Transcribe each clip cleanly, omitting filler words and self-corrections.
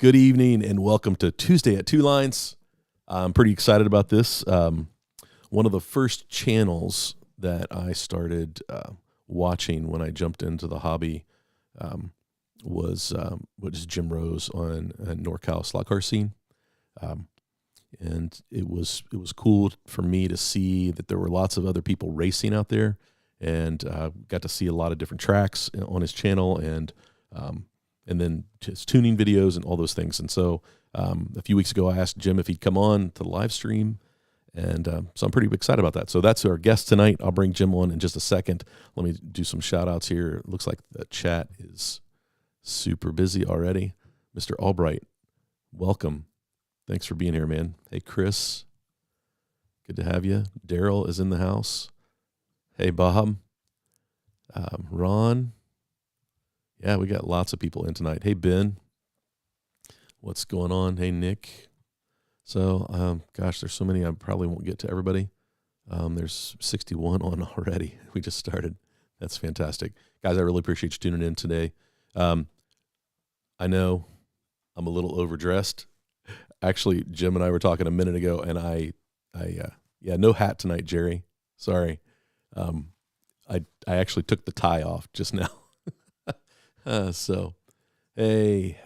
Good evening and welcome to Tuesday at Two Lines. I'm pretty excited about this. One of the first channels that I started watching when I jumped into the hobby was Jim Rose on NorCal Slot Car Scene. And it was cool for me to see that there were lots of other people racing out there, and got to see a lot of different tracks on his channel, and then just tuning videos and all those things. And so a few weeks ago, I asked Jim if he'd come on to the live stream, and so I'm pretty excited about that. So that's our guest tonight. I'll bring Jim on in just a second. Let me do some shout outs here. It looks like the chat is super busy already. Mr. Albright, welcome. Thanks for being here, man. Hey, Chris, good to have you. Daryl is in the house. Hey, Bob. Ron. Yeah, we got lots of people in tonight. Hey, Ben. What's going on? Hey, Nick. So, gosh, there's so many I probably won't get to everybody. There's 61 on already. We just started. That's fantastic. Guys, I really appreciate you tuning in today. I know I'm a little overdressed. Actually, Jim and I were talking a minute ago, and no hat tonight, Jerry. Sorry. I actually took the tie off just now. So, hey,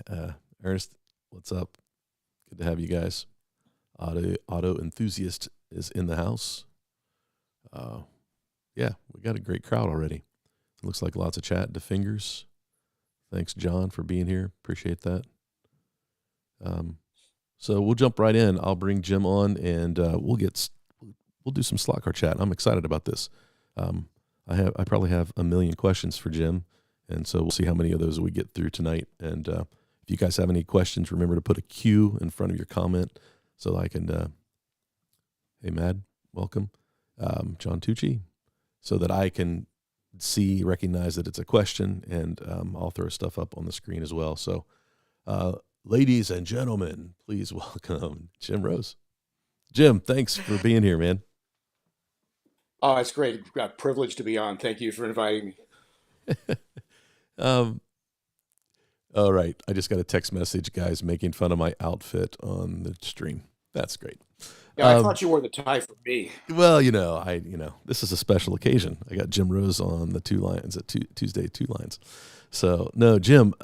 Ernest, what's up? Good to have you guys. Auto enthusiast is in the house. Yeah, we got a great crowd already. Looks like lots of chat to fingers. Thanks, John, for being here. Appreciate that. So we'll jump right in. I'll bring Jim on, and we'll do some slot car chat. I'm excited about this. I probably have a million questions for Jim, and so we'll see how many of those we get through tonight. And if you guys have any questions, remember to put a Q in front of your comment so that I can. Hey, Mad, welcome, John Tucci, so that I can recognize that it's a question, and I'll throw stuff up on the screen as well. So. Ladies and gentlemen, please welcome Jim Rose. Jim, thanks for being here, man. Oh, it's great. A privilege to be on. Thank you for inviting me. All right. I just got a text message, guys, making fun of my outfit on the stream. That's great. Yeah, I thought you wore the tie for me. Well, this is a special occasion. I got Jim Rose on the Two Lines at Tuesday, Two Lines. So, no, Jim,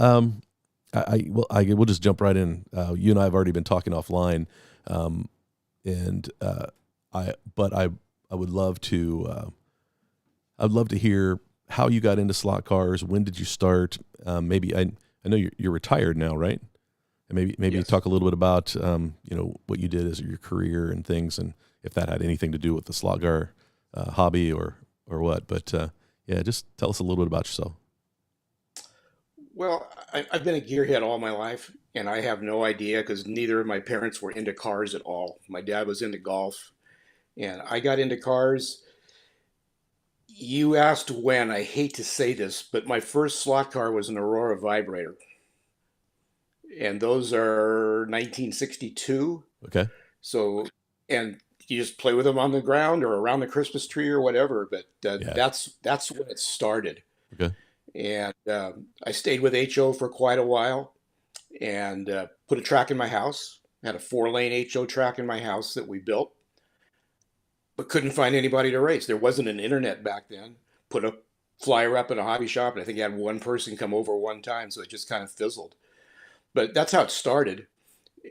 we'll just jump right in. You and I have already been talking offline, and I would love to. I'd love to hear how you got into slot cars. When did you start? Maybe I know you're retired now, right? And maybe Yes. talk a little bit about what you did as your career and things, and if that had anything to do with the slot car hobby or what. But yeah, just tell us a little bit about yourself. Well, I've been a gearhead all my life, and I have no idea because neither of my parents were into cars at all. My dad was into golf, and I got into cars. You asked when. I hate to say this, but my first slot car was an Aurora vibrator, and those are 1962. Okay. So, and you just play with them on the ground or around the Christmas tree or whatever. But Yeah. that's when it started. Okay. And I stayed with HO for quite a while, and put a track in my house. Had a 4-lane HO track in my house that we built, but couldn't find anybody to race. There wasn't an internet back then. Put a flyer up in a hobby shop, and I think I had one person come over one time, so it just kind of fizzled. But that's how it started.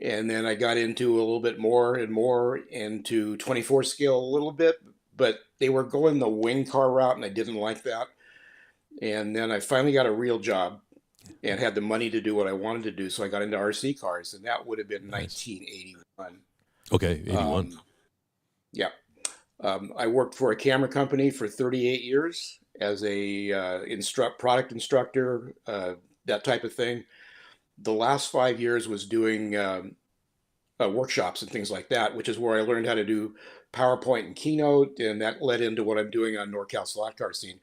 And then I got into a little bit more and more into 24 scale a little bit, but they were going the wing car route, and I didn't like that. And then I finally got a real job and had the money to do what I wanted to do. So I got into RC cars, and that would have been Nice. 1981. Okay. 81. Yeah. I worked for a camera company for 38 years as a product instructor, that type of thing. The last 5 years was doing workshops and things like that, which is where I learned how to do PowerPoint and Keynote, and that led into what I'm doing on NorCal Slot Car Scene.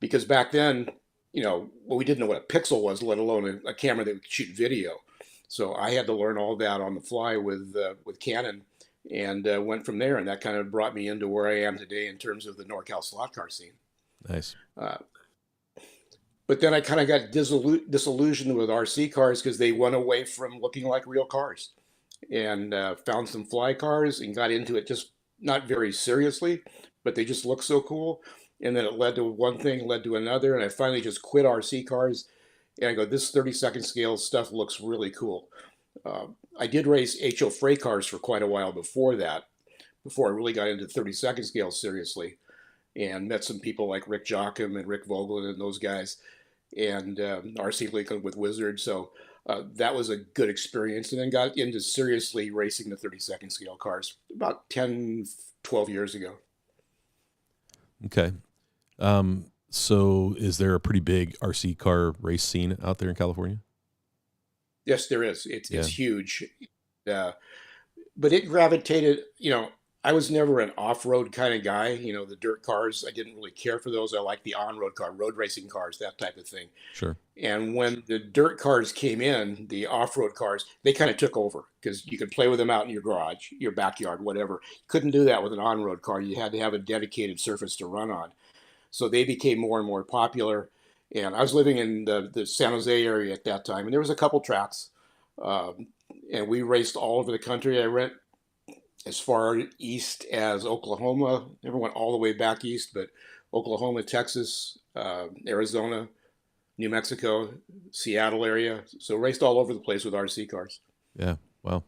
Because back then, well, we didn't know what a pixel was, let alone a camera that would shoot video. So I had to learn all that on the fly with Canon, and went from there. And that kind of brought me into where I am today in terms of the NorCal Slot Car Scene. Nice. Uh, But then I kind of got disillusioned with RC cars because they went away from looking like real cars, and found some fly cars and got into it, just not very seriously, but they just look so cool. And then it led to one thing, led to another, and I finally just quit RC cars. And I go, this 32nd scale stuff looks really cool. I did race HO freight cars for quite a while before that, before I really got into 32nd scale seriously, and met some people like Rick Jocham and Rick Vogel and those guys, and RC Lincoln with Wizard. So that was a good experience. And then got into seriously racing the 32nd scale cars about 10, 12 years ago. Okay. So is there a pretty big RC car race scene out there in California? Yes, there is. Yeah, It's huge. Uh, but it gravitated, I was never an off-road kind of guy. The dirt cars, I didn't really care for those. I like the on-road car, road racing cars, that type of thing. sure. And when the dirt cars came in, the off-road cars, they kind of took over because you could play with them out in your garage, your backyard, whatever. Couldn't do that with an on-road car. You had to have a dedicated surface to run on. So they became more and more popular. And I was living in the San Jose area at that time, and there was a couple tracks. Um, and we raced all over the country. I went as far east as Oklahoma. Never went all the way back east, but Oklahoma, Texas, Arizona, New Mexico, Seattle area. So raced all over the place with RC cars. Yeah. Well,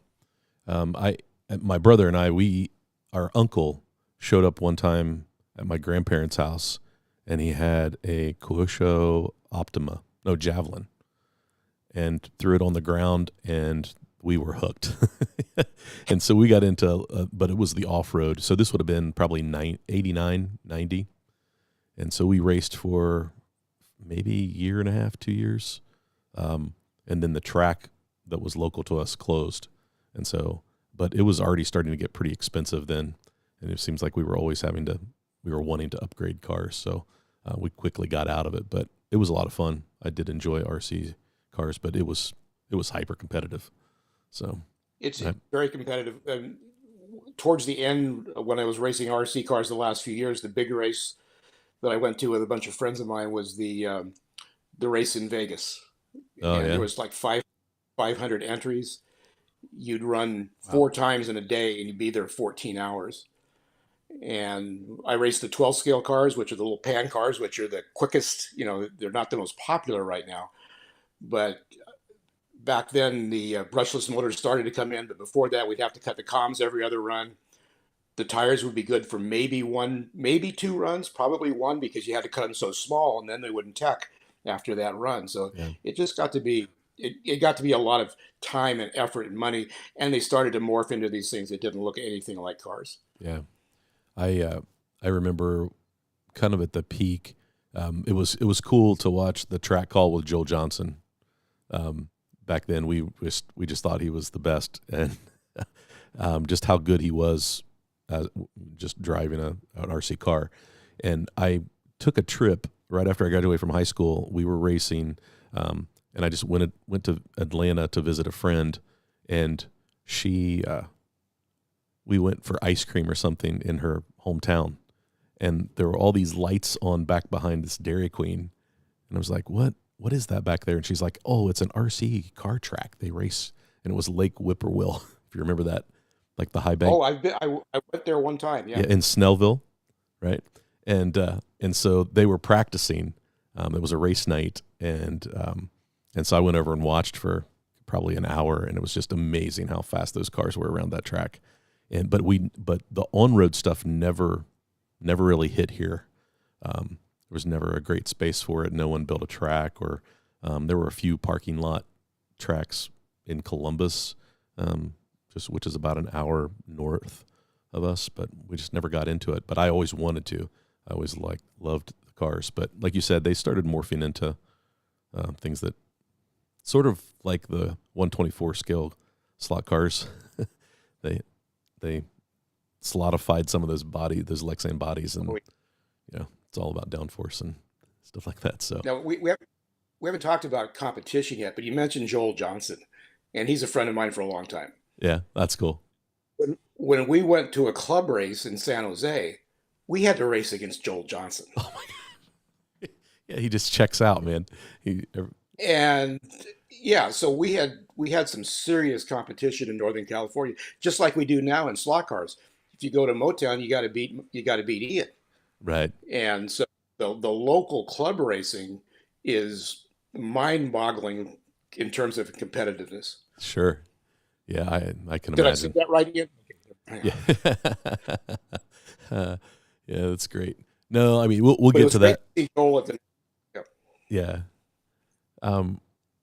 I, my brother and I, our uncle showed up one time at my grandparents' house, and he had a Cousho Optima, no Javelin, and threw it on the ground, and we were hooked. And so we got into, but it was the off-road. So this would have been probably 89, 90. And so we raced for maybe a year and a half, 2 years. And then the track that was local to us closed. And so, but it was already starting to get pretty expensive then. And it seems like we were wanting to upgrade cars. So we quickly got out of it, but it was a lot of fun. I did enjoy RC cars, but it was hyper competitive. So It's very competitive. Towards the end, when I was racing RC cars the last few years, the big race that I went to with a bunch of friends of mine was the race in Vegas, oh and yeah, there was like 500 entries. You'd run Wow. 4 times in a day, and you'd be there 14 hours. And I raced the 12 scale cars, which are the little pan cars, which are the quickest. They're not the most popular right now, but back then the brushless motors started to come in. But before that, we'd have to cut the comms every other run. The tires would be good for maybe one, maybe two runs, probably one, because you had to cut them so small, and then they wouldn't tech after that run. So yeah, it just got to be, it got to be a lot of time and effort and money, and they started to morph into these things that didn't look anything like cars. yeah. I remember kind of at the peak. It was cool to watch the track call with Joel Johnson. Back then, we just thought he was the best, and just how good he was, just driving an RC car. And I took a trip right after I graduated from high school. We were racing, and I just went to Atlanta to visit a friend, and we went for ice cream or something in her hometown, and there were all these lights on back behind this Dairy Queen, and I was like, what is that back there? And she's like, oh, it's an RC car track. They race, and it was Lake Whippoorwill, if you remember that, like the high bank. Oh, I went there one time. Yeah. Yeah, in Snellville, right? And so they were practicing. It was a race night, and so I went over and watched for probably an hour, and it was just amazing how fast those cars were around that track. But the on-road stuff never really hit here. There was never a great space for it. No one built a track, or there were a few parking lot tracks in Columbus, which is about an hour north of us, but we just never got into it. But I always wanted to. I always loved the cars, but like you said, they started morphing into things that sort of like the 124 scale slot cars. They slotified some of those Lexan bodies, and it's all about downforce and stuff like that. So Now we haven't talked about competition yet, but you mentioned Joel Johnson, and he's a friend of mine for a long time. yeah, that's cool. When we went to a club race in San Jose, we had to race against Joel Johnson. Yeah, he just checks out, man. He, And yeah, so we had some serious competition in Northern California, just like we do now in slot cars. If you go to Motown, you got to beat Ian. right. And so the local club racing is mind-boggling in terms of competitiveness. Sure. Yeah, I can Did I say imagine. that right, Ian? Okay. Yeah. uh, yeah, that's great. No, I mean we'll But it get was to great that. to see Joel at the. Yeah. Yeah. Um,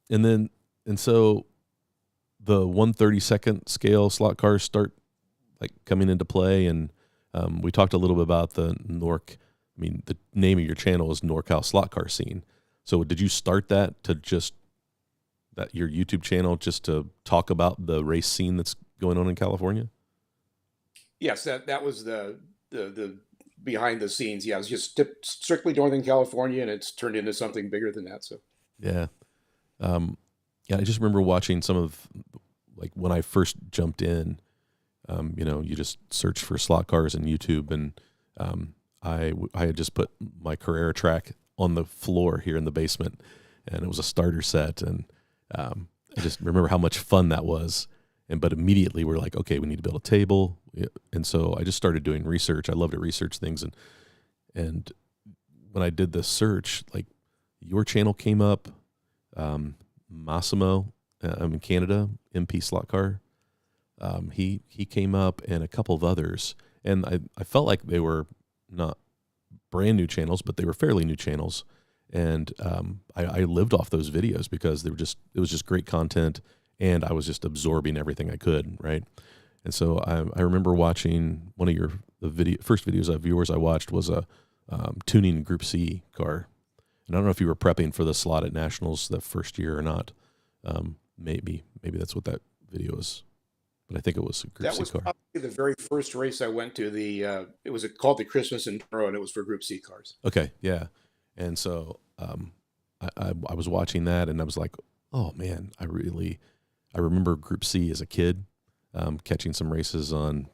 and then and so the 1/32 scale slot cars start like coming into play, and we talked a little bit about the Norc. I mean, the name of your channel is NorCal Slot Car Scene. So did you start that to just that your YouTube channel just to talk about the race scene that's going on in California? Yes, that was the behind the scenes. Yeah, it was just strictly Northern California, and it's turned into something bigger than that. So Yeah. Um, yeah, I just remember watching some of like when I first jumped in. You just search for slot cars in YouTube, and I had just put my Carrera track on the floor here in the basement, and it was a starter set, and I just remember how much fun that was. But immediately we're like, okay, we need to build a table, and so I just started doing research. I love to research things, and when I did this search, like your channel came up, Massimo, I'm in Canada, MP Slot Car. He came up, and a couple of others, and I felt like they were not brand new channels, but they were fairly new channels, and I lived off those videos because it was just great content, and I was just absorbing everything I could, right? And so I remember watching one of the first videos of yours I watched was a tuning Group C car, and I don't know if you were prepping for the slot at Nationals the first year or not. Maybe that's what that video is. But I think it was a Group that C was car. probably the very first race I went to. It was called the Christmas Enduro, and it was for Group C cars. Okay, yeah. And so I was watching that, and I was like, oh man, I remember Group C as a kid, catching some races on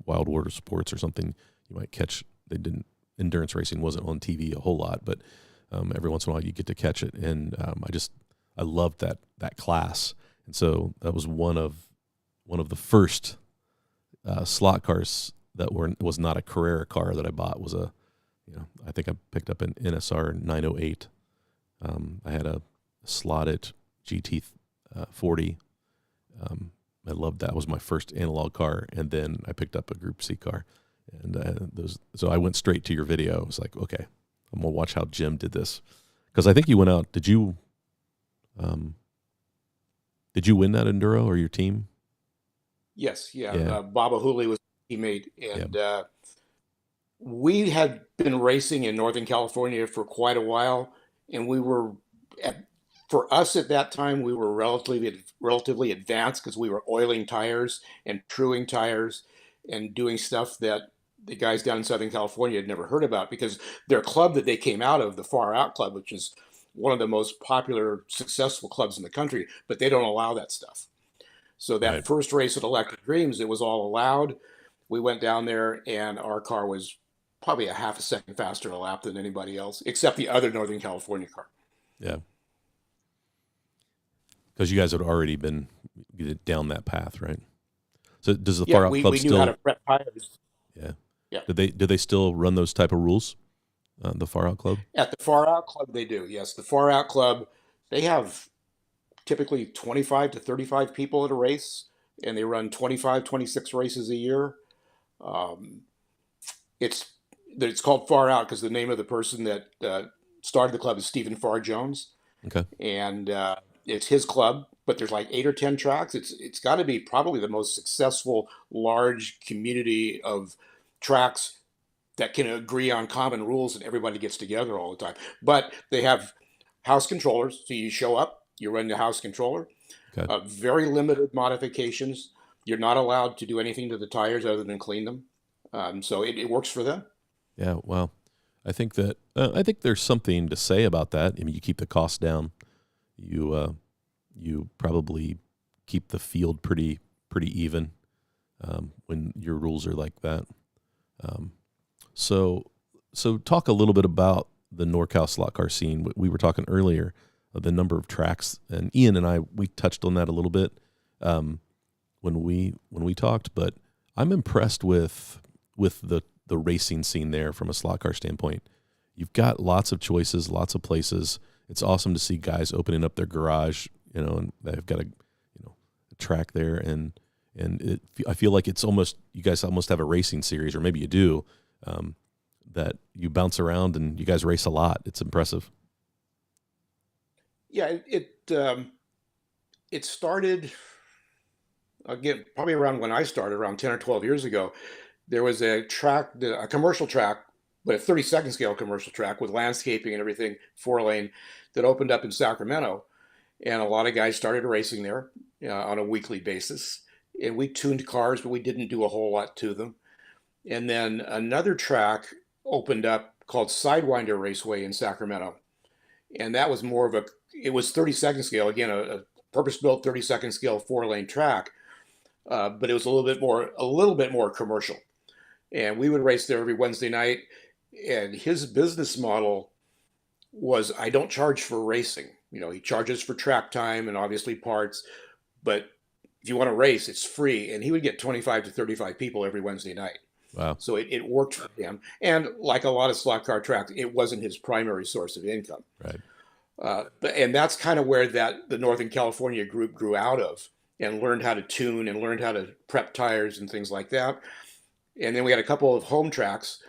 Wild Water Sports or something. You might catch. They didn't endurance racing wasn't on TV a whole lot, but every once in a while you get to catch it, and I loved that class, and so that was one of the first slot cars that was not a Carrera car that I bought. Was I think I picked up an NSR 908. I had a slotted GT 40. I loved that. It was my first analog car, and then I picked up a Group C car, and so I went straight to your video. I was like, okay, I'm gonna watch how Jim did this, because I think you went out. Did you win that enduro, or your team? Yes, yeah. Yeah. Baba Hooley was a teammate, Yeah. and we had been racing in Northern California for quite a while, and for us at that time, we were relatively advanced because we were oiling tires and truing tires and doing stuff that the guys down in Southern California had never heard about, because their club that they came out of, the Far Out Club, which is one of the most popular, successful clubs in the country, but they don't allow that stuff. So Right. that first race at Electric Dreams, it was all allowed. We went down there, and our car was probably a half a second faster a lap than anybody else, except the other Northern California car. Yeah. Because you guys had already been down that path, right? So does the Yeah, Far Out we, Club we knew how to still? prep tires. Yeah. Yeah. Do they still run those type of rules? The Far Out Club. At the Far Out Club, they do. Yes, the Far Out Club, they have typically 25 to 35 people at a race, and they run 25, 26 races a year. Um, it's it's called Far Out because the name of the person that started the club is Stephen Farr Jones, Okay. and it's his club. But there's like 8 or 10 tracks. It's got to be probably the most successful large community of tracks that can agree on common rules, and everybody gets together all the time. But they have house controllers, so you show up, you run the house controller. Okay. Very limited modifications. You're not allowed to do anything to the tires other than clean them. So it works for them. Yeah. Well, I think there's something to say about that. I mean, you keep the cost down. You probably keep the field pretty even when your rules are like that. So talk a little bit about the NorCal Slot Car Scene. We were talking earlier of the number of tracks, and Ian and I, we touched on that a little bit when we talked. But I'm impressed with the racing scene there from a slot car standpoint. You've got lots of choices, lots of places. It's awesome to see guys opening up their garage, and they've got a track there, and I feel like it's almost, you guys almost have a racing series, or maybe you do, that you bounce around and you guys race a lot. It's impressive. Yeah, it started again probably around when I started, around 10 or 12 years ago. There was a track, a commercial track, but a 32nd scale commercial track with landscaping and everything, 4-lane, that opened up in Sacramento, and a lot of guys started racing there on a weekly basis. And we tuned cars, but we didn't do a whole lot to them. And then another track opened up called Sidewinder Raceway in Sacramento, and that was more of it was 32nd scale, again, a purpose-built 32nd scale 4-lane track, but it was a little bit more commercial. And we would race there every Wednesday night. And his business model was, I don't charge for racing. He charges for track time and obviously parts, but if you want to race, it's free. And he would get 25 to 35 people every Wednesday night. Wow. So it worked for him. And like a lot of slot car tracks, it wasn't his primary source of income. Right. And that's kind of where the Northern California group grew out of, and learned how to tune and learned how to prep tires and things like that. And then we had a couple of home tracks,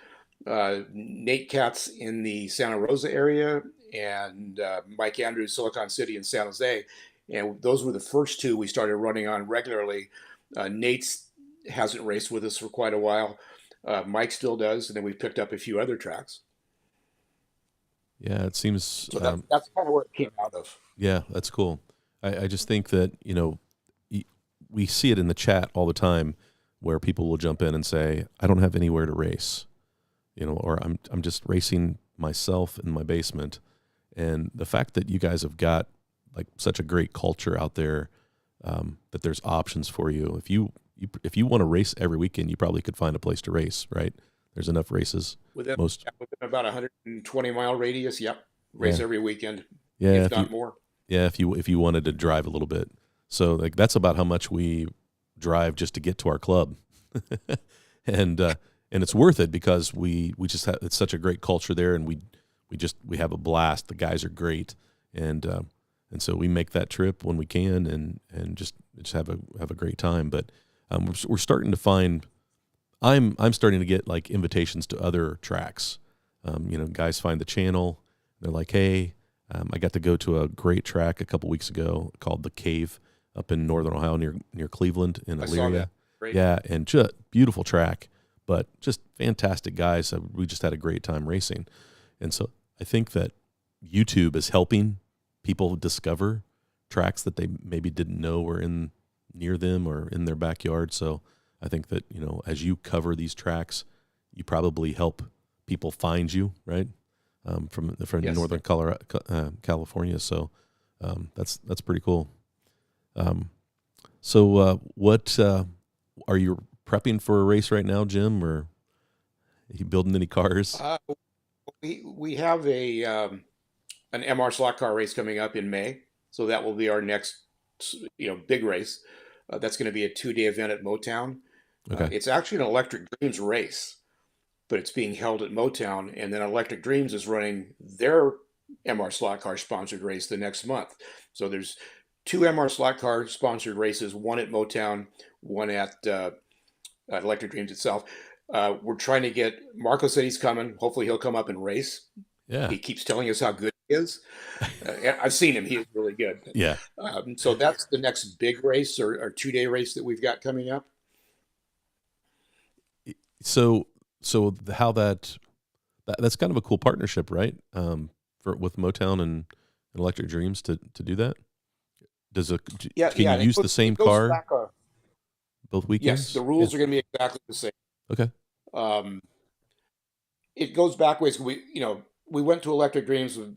Nate Katz in the Santa Rosa area, and Mike Andrews, Silicon City and San Jose. And those were the first two we started running on regularly. Nate's hasn't raced with us for quite a while. Mike still does, and then we picked up a few other tracks. Yeah, it seems. So that's kind of where it came out of. Yeah, that's cool. I just think that, we see it in the chat all the time where people will jump in and say, I don't have anywhere to race, or I'm just racing myself in my basement. And the fact that you guys have got like such a great culture out there, that there's options for you. If you want to race every weekend, you probably could find a place to race, right? There's enough races. Within about 120-mile radius, yep. Race every weekend, if not more. Yeah, if you wanted to drive a little bit. So like that's about how much we drive just to get to our club. and it's worth it because we just have, it's such a great culture there, and we have a blast. The guys are great, and so we make that trip when we can, and just have a great time. But we're starting to find, I'm starting to get like invitations to other tracks. Guys find the channel, they're like, hey, I got to go to a great track a couple weeks ago called The Cave up in Northern Ohio near Cleveland in Elyria. I saw that. Great. Yeah, and just beautiful track, but just fantastic guys. We just had a great time racing. And so I think that YouTube is helping people discover tracks that they maybe didn't know were near them or in their backyard. So I think that, as you cover these tracks, you probably help people find you, right? From yes. Northern California. So that's pretty cool. So what are you prepping for a race right now, Jim, or are you building any cars? We have an MR slot car race coming up in May, so that will be our next big race. That's going to be a 2-day event at Motown. Okay. It's actually an Electric Dreams race, but it's being held at Motown, and then Electric Dreams is running their MR slot car sponsored race the next month. So there's 2 MR slot car sponsored races, one at Motown, one at Electric Dreams itself. We're trying to get, Marco said he's coming. Hopefully he'll come up and race. Yeah. He keeps telling us how good he is. I've seen him. He is really good. Yeah. So that's the next big race or 2-day race that we've got coming up. So how that's kind of a cool partnership, right? With Motown and Electric Dreams to do that. Can you use the same car both weekends? Yes, the rules are going to be exactly the same. Okay. It goes back ways. We went to Electric Dreams, a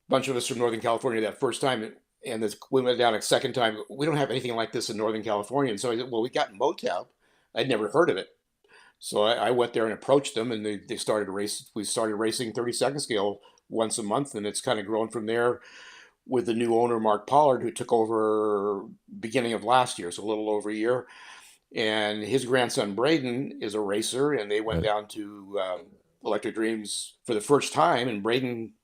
bunch of us from Northern California that first time, and we went down a second time. We don't have anything like this in Northern California. And so I said, well, we got Motown. I'd never heard of it. So I went there and approached them, and they started a race. We started racing 32nd scale once a month, and it's kind of grown from there with the new owner, Mark Pollard, who took over beginning of last year, so a little over a year. And his grandson Braden is a racer, and they went Right. down to Electric Dreams for the first time, and Braden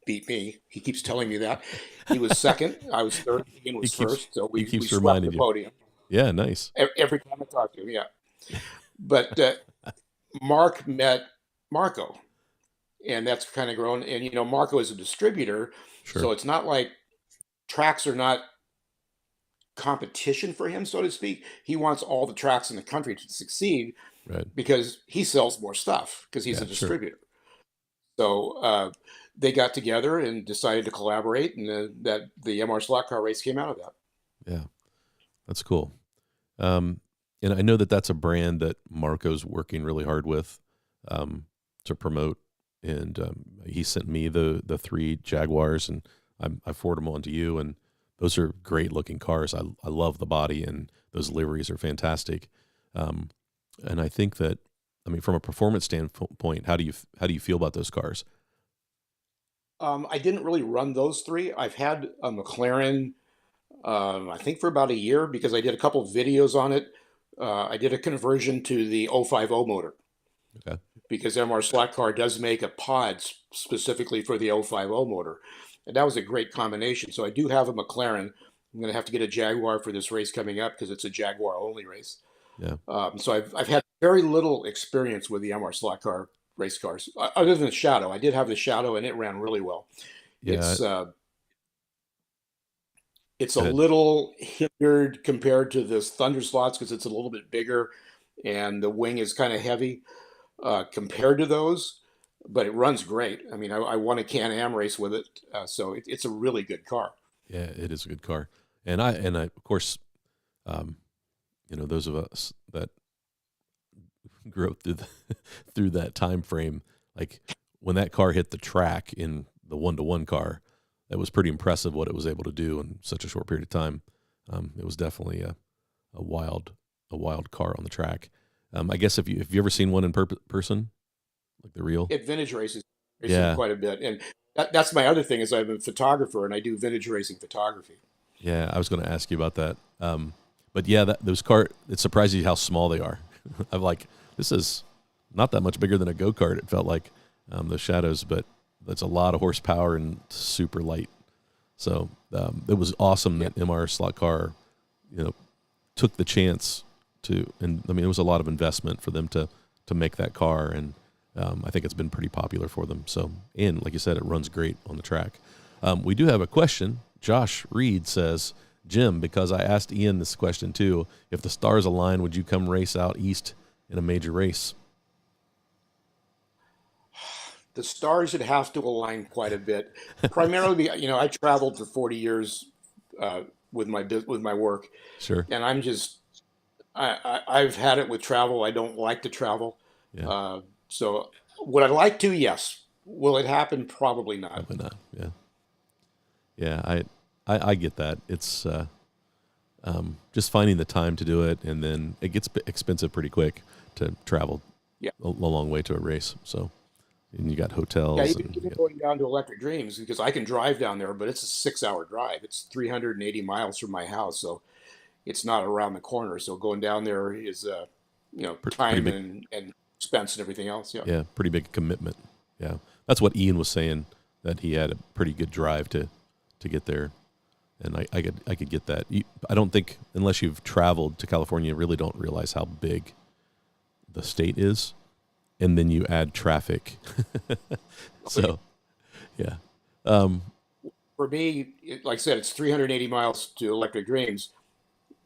beat me. He keeps telling me that. He was second, I was third, Ian He was keeps first, so he we keeps swept the reminding you. podium Yeah, nice. every time I talk to him. Yeah, but Mark met Marco, and that's kind of grown. And Marco is a distributor, Sure. so it's not like tracks are not competition for him, so to speak. He wants all the tracks in the country to succeed Right. because he sells more stuff because he's a Yeah, sure. distributor. So they got together and decided to collaborate, and that the MR Slot Car race came out of that. Yeah, that's cool. And I know that that's a brand that Marco's working really hard with to promote. And he sent me the 3 Jaguars, and I forwarded them on to you. And those are great looking cars. I love the body, and those liveries are fantastic. And I think that, I mean, from a performance standpoint, how do you feel about those cars? I didn't really run those 3. I've had a McLaren, I think for about a year because I did a couple of videos on it. I did a conversion to the 050 motor. Okay. Because MR Slot Car does make a pod specifically for the 050 motor. And that was a great combination. So I do have a McLaren. I'm going to have to get a Jaguar for this race coming up because it's a Jaguar only race. Yeah. So I've had very little experience with the MR Slot Car race cars, other than the Shadow. I did have the Shadow, and it ran really well. Yeah. It's Go a ahead. little hindered compared to this Thunder Slots because it's a little bit bigger, and the wing is kind of heavy compared to those, but it runs great. I mean, I won a Can-Am race with it, so it's a really good car. Yeah, it is a good car. And I of course, those of us that grew up through that time frame, like when that car hit the track in the 1-to-1 car, that was pretty impressive what it was able to do in such a short period of time. It was definitely a wild car on the track. I guess have you ever seen one in person, like the real? At vintage races, Yeah, quite a bit, and that's my other thing is I'm a photographer and I do vintage racing photography. yeah. I was going to ask you about that. But yeah, those car, it surprises you how small they are. I'm like, this is not that much bigger than a go-kart. It felt like the Shadows, but that's a lot of horsepower and super light. So it was awesome that MR Slot Car, took the chance to, and I mean, it was a lot of investment for them to make that car, and I think it's been pretty popular for them. So, and like you said, it runs great on the track. We do have a question. Josh Reed says, Jim, because I asked Ian this question too, if the stars align, would you come race out east in a major race? The stars would have to align quite a bit, primarily. I traveled for 40 years with my work, Sure. and I've had it with travel. I don't like to travel. Yeah. So would I like to? Yes. Will it happen? Probably not. Probably not. Yeah. Yeah. I get that. It's just finding the time to do it, and then it gets expensive pretty quick to travel Yeah. a long way to a race. So, and you got Yeah, hotels. even going down to Electric Dreams because I can drive down there, but it's a 6-hour drive. It's 380 miles from my house, so it's not around the corner. So going down there is, Pretty time big. and expense and everything else. Yeah. Yeah, pretty big commitment. Yeah, that's what Ian was saying, that he had a pretty good drive to get there, and I could get that. I don't think, unless you've traveled to California, you really don't realize how big the state is, and then you add traffic. So, yeah. For me, like I said, it's 380 miles to Electric Dreams.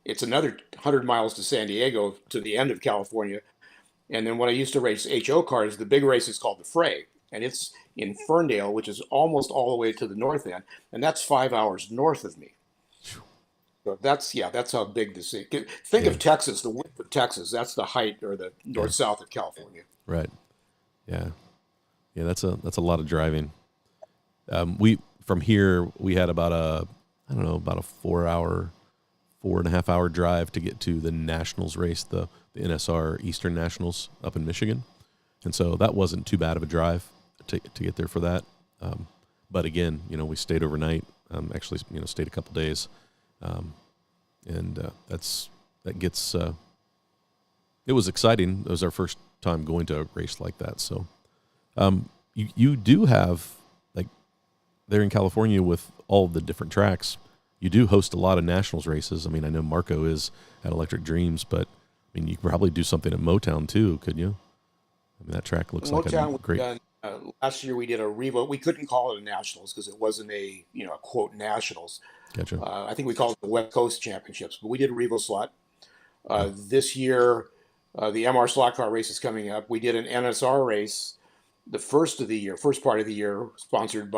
It's another 100 miles to San Diego to the end of California. And then when I used to race HO cars, the big race is called the Fray, and it's in Ferndale, which is almost all the way to the north end, and that's 5 hours north of me. So that's how big this is. Think Yeah. of Texas, the width of Texas. That's the height or the Yeah. north south of California. Right. Yeah. Yeah. That's a lot of driving. We from here we had about a 4.5 hour drive to get to the Nationals race, the NSR Eastern Nationals up in Michigan, and so that wasn't too bad of a drive to get there for that. But again, we stayed overnight. Actually, stayed a couple days, and that gets. It was exciting. It was our first time going to a race like that. So, you do have, like, there in California with all the different tracks, you do host a lot of nationals races. I mean, I know Marco is at Electric Dreams, but I mean, you could probably do something at Motown too, couldn't you? I mean, that track looks like a Motown, great. done, last year we did a Revo. We couldn't call it a nationals because it wasn't a quote nationals. Gotcha. I think we called it the West Coast Championships, but we did a Revo slot. This year, the MR slot car race is coming up. We did an NSR race, the first part of the year, sponsored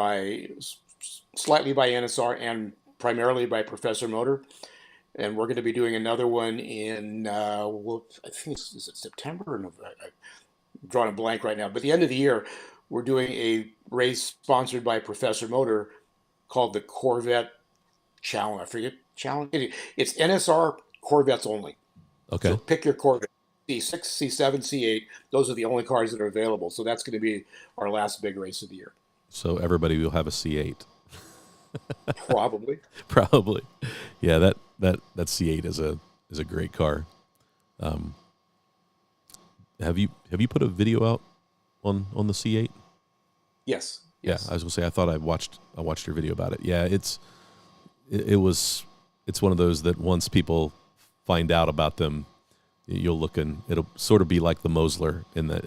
slightly by NSR and primarily by Professor Motor. And we're going to be doing another one in, I think is it September or November? I'm drawing a blank right now. But at the end of the year, we're doing a race sponsored by Professor Motor called the Corvette Challenge. I forget challenge. It's NSR Corvettes only. Okay. So pick your Corvette. C6, C7, C8. Those are the only cars that are available. So that's going to be our last big race of the year. So everybody will have a C8. Probably. Probably. Yeah, that C8 is a great car. Have you put a video out on the C8? Yes. Yeah, I was gonna say I thought I watched your video about it. Yeah, it's one of those that once people find out about them, you'll look and it'll sort of be like the Mosler in that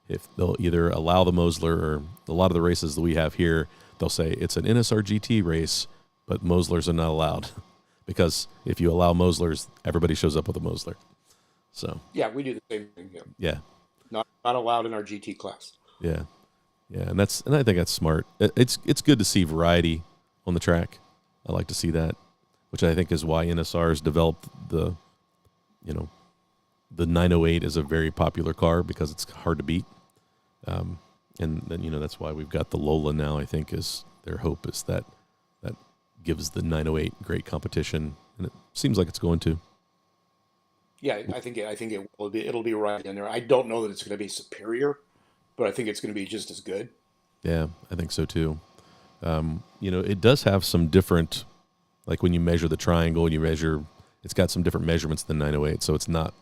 if they'll either allow the Mosler, or a lot of the races that we have here, they'll say it's an NSR GT race, but Moslers are not allowed because if you allow Moslers, everybody shows up with a Mosler. So yeah, we do the same thing here. Yeah, not allowed in our GT class. Yeah, and I think that's smart. It's good to see variety on the track. I like to see that, which I think is why NSR has developed the 908 is a very popular car because it's hard to beat. And then, that's why we've got the Lola now, I think is their hope is that gives the 908 great competition. And it seems like it's going to. Yeah, I think it will be. It'll be right in there. I don't know that it's going to be superior, but I think it's going to be just as good. Yeah, I think so too. It does have some different, like when you measure the triangle and it's got some different measurements than 908. So it's not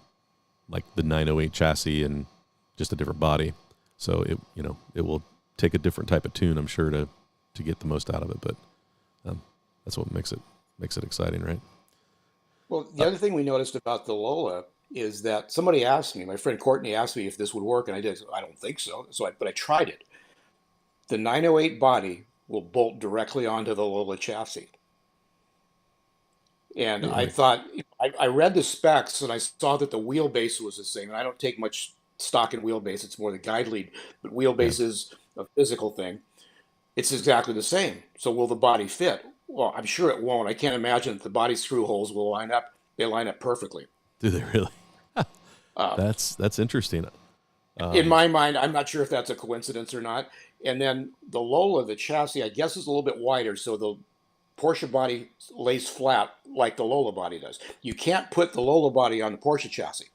like the 908 chassis and just a different body. So it will take a different type of tune, I'm sure, to get the most out of it. But that's what makes it exciting, right? Well, the other thing we noticed about the Lola is that somebody asked me, my friend Courtney asked me if this would work, and I did. I don't think so. But I tried it. The 908 body will bolt directly onto the Lola chassis. And Really? I thought, I read the specs and I saw that the wheelbase was the same. And I don't take much stock in wheelbase. It's more the guide lead. But wheelbase is a physical thing. It's exactly the same. So will the body fit? Well, I'm sure it won't. I can't imagine that the body screw holes will line up. They line up perfectly. Do they really? That's interesting. In my mind, I'm not sure if that's a coincidence or not. And then the Lola, the chassis, I guess is a little bit wider. So the Porsche body lays flat like the Lola body does. You can't put the Lola body on the Porsche chassis.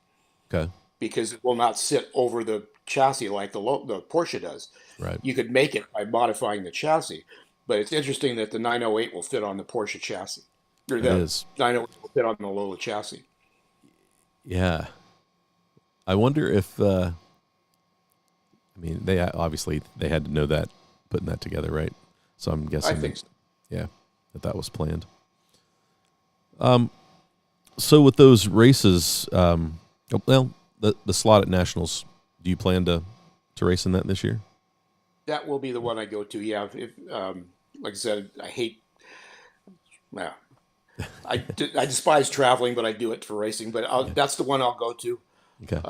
Okay. Because it will not sit over the chassis like the Porsche does. Right. You could make it by modifying the chassis. But it's interesting that the 908 will fit on the Porsche chassis. Or the 908 will fit on the Lola chassis. Yeah. I wonder if, they obviously they had to know that, putting that together, right? So I'm guessing. I think so. Yeah, that was planned. So with those races, the slot at Nationals, do you plan to race in that this year? That will be the one I go to. Yeah. If like I said, I hate. Well, I despise traveling, but I do it for racing. But that's the one I'll go to. Okay.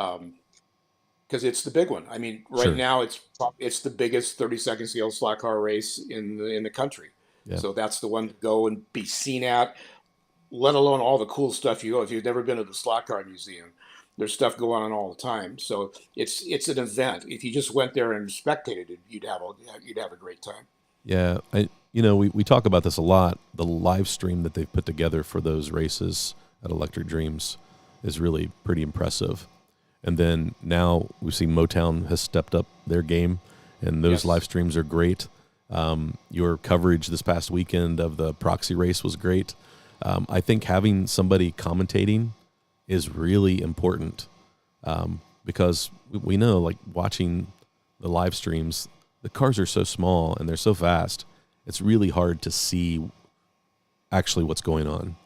Because it's the big one. I mean, right Sure. now it's the biggest 30-second scale slot car race in the country. Yeah. So that's the one to go and be seen at. Let alone all the cool stuff you go. If you've never been to the slot car museum, there's stuff going on all the time. So it's an event. If you just went there and spectated it, you'd have a great time. Yeah, we talk about this a lot. The live stream that they've put together for those races at Electric Dreams is really pretty impressive. And then now we see Motown has stepped up their game, and those live streams are great. Your coverage this past weekend of the Proxy race was great. I think having somebody commentating is really important, because we know, like, watching the live streams, the cars are so small and they're so fast. It's really hard to see actually what's going on.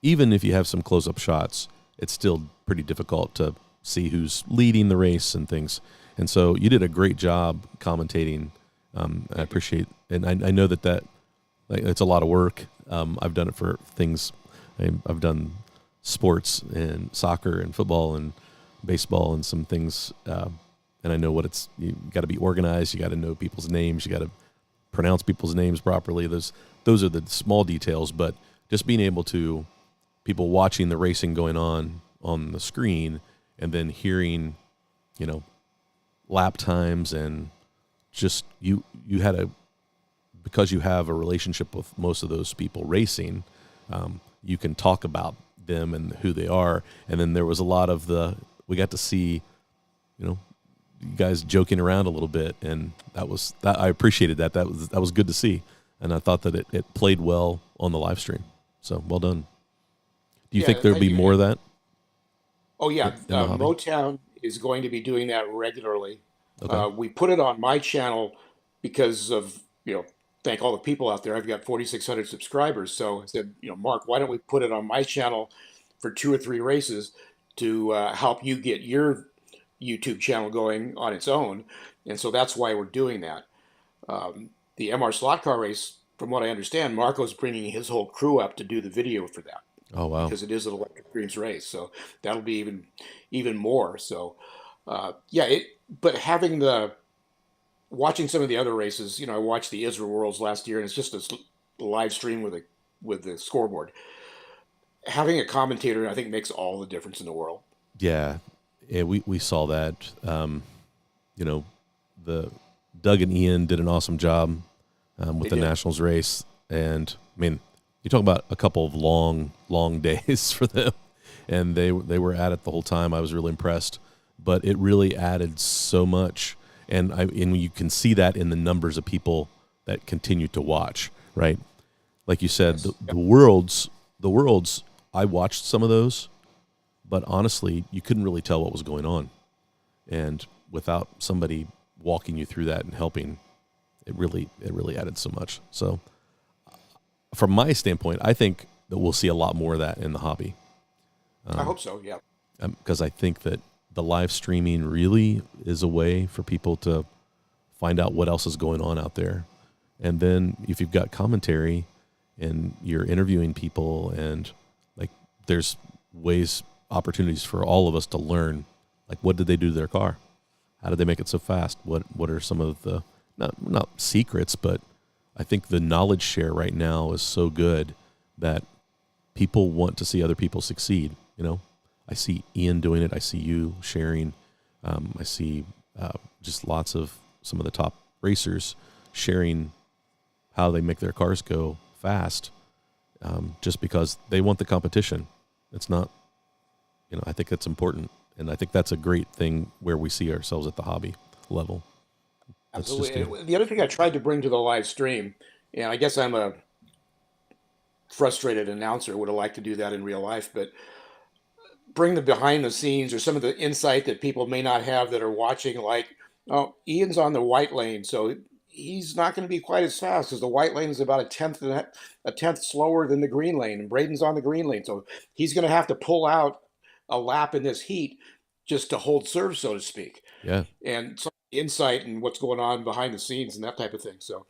Even if you have some close-up shots, it's still pretty difficult to see who's leading the race and things. And so you did a great job commentating. I appreciate, and I know that like, it's a lot of work. I've done it for things. I've done sports and soccer and football and baseball and some things, and I know what it's. You got to be organized. You got to know people's names. You got to pronounce people's names properly. Those are the small details, but just being able to, people watching the racing going on the screen, and then hearing, lap times, and just you had because you have a relationship with most of those people racing, you can talk about them and who they are. And then there was a lot of we got to see, you guys joking around a little bit, and that I appreciated that. That was good to see, and I thought that it played well on the live stream. So well done. Do you think there'll be more of that? Oh yeah, in the hobby? Motown is going to be doing that regularly. Okay. We put it on my channel because of, thank all the people out there. I've got 4,600 subscribers. So I said, Mark, why don't we put it on my channel for 2 or 3 races to help you get your YouTube channel going on its own. And so that's why we're doing that. The MR slot car race, from what I understand, Marco's bringing his whole crew up to do the video for that, Oh wow. because it is an electric dreams race. So that'll be even more. So yeah, but watching some of the other races, I watched the Israel Worlds last year, and it's just a live stream with the scoreboard. Having a commentator, I think, makes all the difference in the world. Yeah, we saw that. The Doug and Ian did an awesome job with the Nationals race, and I mean, you talk about a couple of long days for them, and they were at it the whole time. I was really impressed, but it really added so much, and you can see that in the numbers of people that continue to watch. Right, like you said, Yes. the worlds. I watched some of those, but honestly, you couldn't really tell what was going on, and without somebody walking you through that and helping, it really added so much. So, from my standpoint, I think that we'll see a lot more of that in the hobby. I hope so. Yeah. Because I think that the live streaming really is a way for people to find out what else is going on out there, and then if you've got commentary and you're interviewing people, and like there's opportunities for all of us to learn, like, what did they do to their car? How did they make it so fast? What are some of the, not secrets, but I think the knowledge share right now is so good that people want to see other people succeed. I see Ian doing it. I see you sharing. I see just lots of some of the top racers sharing how they make their cars go fast, just because they want the competition. It's not, I think that's important. And I think that's a great thing where we see ourselves at the hobby level. Absolutely. The other thing I tried to bring to the live stream, and I guess I'm a frustrated announcer, would have liked to do that in real life, but bring the behind the scenes or some of the insight that people may not have that are watching, like, oh, Ian's on the white lane, so he's not going to be quite as fast, because the white lane is about a tenth slower than the green lane, and Braden's on the green lane, so he's going to have to pull out a lap in this heat just to hold serve, so to speak. Yeah. And some insight and what's going on behind the scenes and that type of thing. So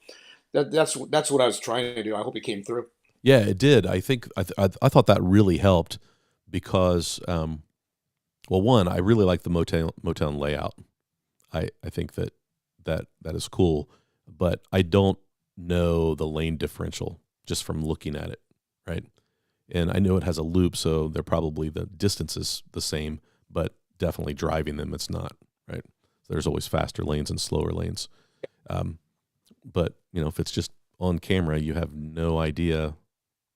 that's what I was trying to do. I hope it came through. Yeah, it did. I think I thought that really helped because, well, one, I really like the Motown layout. I think that is cool, but I don't know the lane differential just from looking at it, right? And I know it has a loop, so they're probably, the distance is the same, but definitely driving them, it's not, right? There's always faster lanes and slower lanes. But, if it's just on camera, you have no idea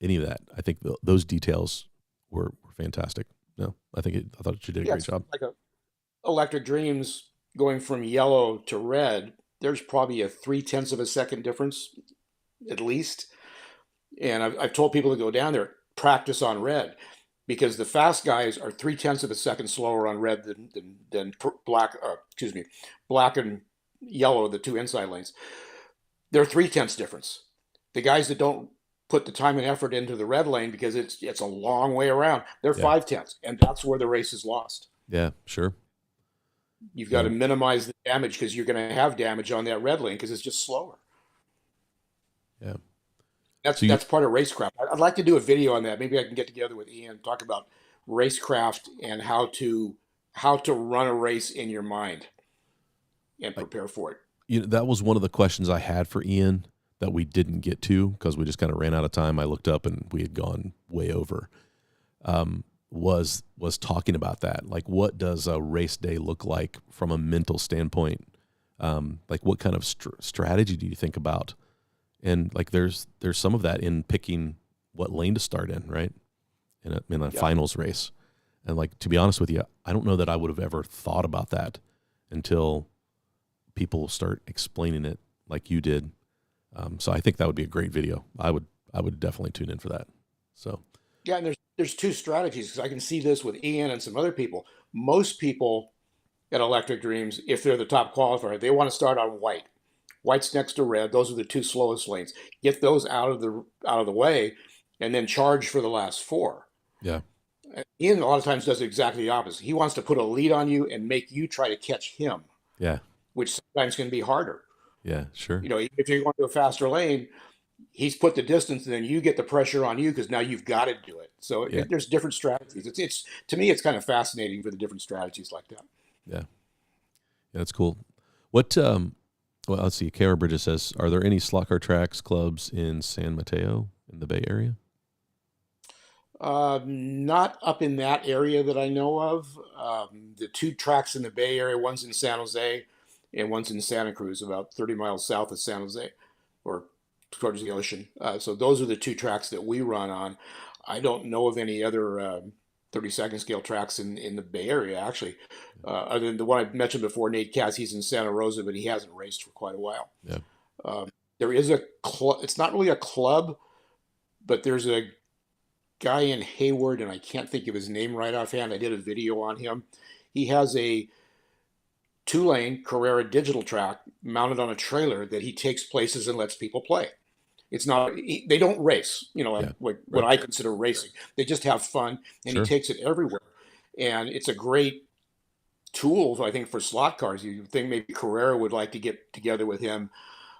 any of that. I think those details were fantastic. No, I thought you did a great job. Like Electric Dreams going from yellow to red, there's probably a 3/10 of a second difference at least. And I've told people to go down there, practice on red, because the fast guys are 3/10 of a second slower on red than black. Excuse me, black and yellow, the two inside lanes. They're 3/10 difference. The guys that don't put the time and effort into the red lane because it's a long way around, they're Yeah. 5/10, and that's where the race is lost. Yeah, sure. You've got to minimize the damage because you're going to have damage on that red lane because it's just slower. Yeah. That's part of racecraft. I'd like to do a video on that. Maybe I can get together with Ian and talk about racecraft and how to run a race in your mind and prepare for it. You know, that was one of the questions I had for Ian that we didn't get to because we just kind of ran out of time. I looked up and we had gone way over. Was talking about that. Like, what does a race day look like from a mental standpoint? Like, what kind of strategy do you think about? And like, there's some of that in picking what lane to start in, right? In a finals race. And like, to be honest with you, I don't know that I would have ever thought about that until people start explaining it like you did. So I think that would be a great video. I would definitely tune in for that. So yeah, and there's two strategies because I can see this with Ian and some other people. Most people at Electric Dreams, if they're the top qualifier, they want to start on white. White's next to red. Those are the two slowest lanes. Get those out of the way, and then charge for the last four. yeah. Ian a lot of times does exactly the opposite. He wants to put a lead on you and make you try to catch him. Yeah. Which sometimes can be harder. Yeah, sure. You know, if you're going to a faster lane, he's put the distance, and then you get the pressure on you because now you've got to do it. So there's different strategies. It's to me, it's kind of fascinating for the different strategies like that. Yeah, that's cool. What? Well, let's see. Kara Bridges says, "Are there any slot car tracks clubs in San Mateo in the Bay Area?" Not up in that area that I know of. The two tracks in the Bay Area, one's in San Jose and one's in Santa Cruz, about 30 miles south of San Jose, or towards the ocean. So those are the two tracks that we run on. I don't know of any other 32nd scale tracks in the Bay Area, actually, other than the one I mentioned before, Nate Cass. He's in Santa Rosa, but he hasn't raced for quite a while. Yeah. There is a club. It's not really a club, but there's a guy in Hayward, and I can't think of his name right offhand. I did a video on him. He has a 2-lane Carrera digital track mounted on a trailer that he takes places and lets people play. It's not, they don't race, you know, like what I consider racing. They just have fun, and he takes it everywhere. And it's a great tool, I think, for slot cars. You think maybe Carrera would like to get together with him.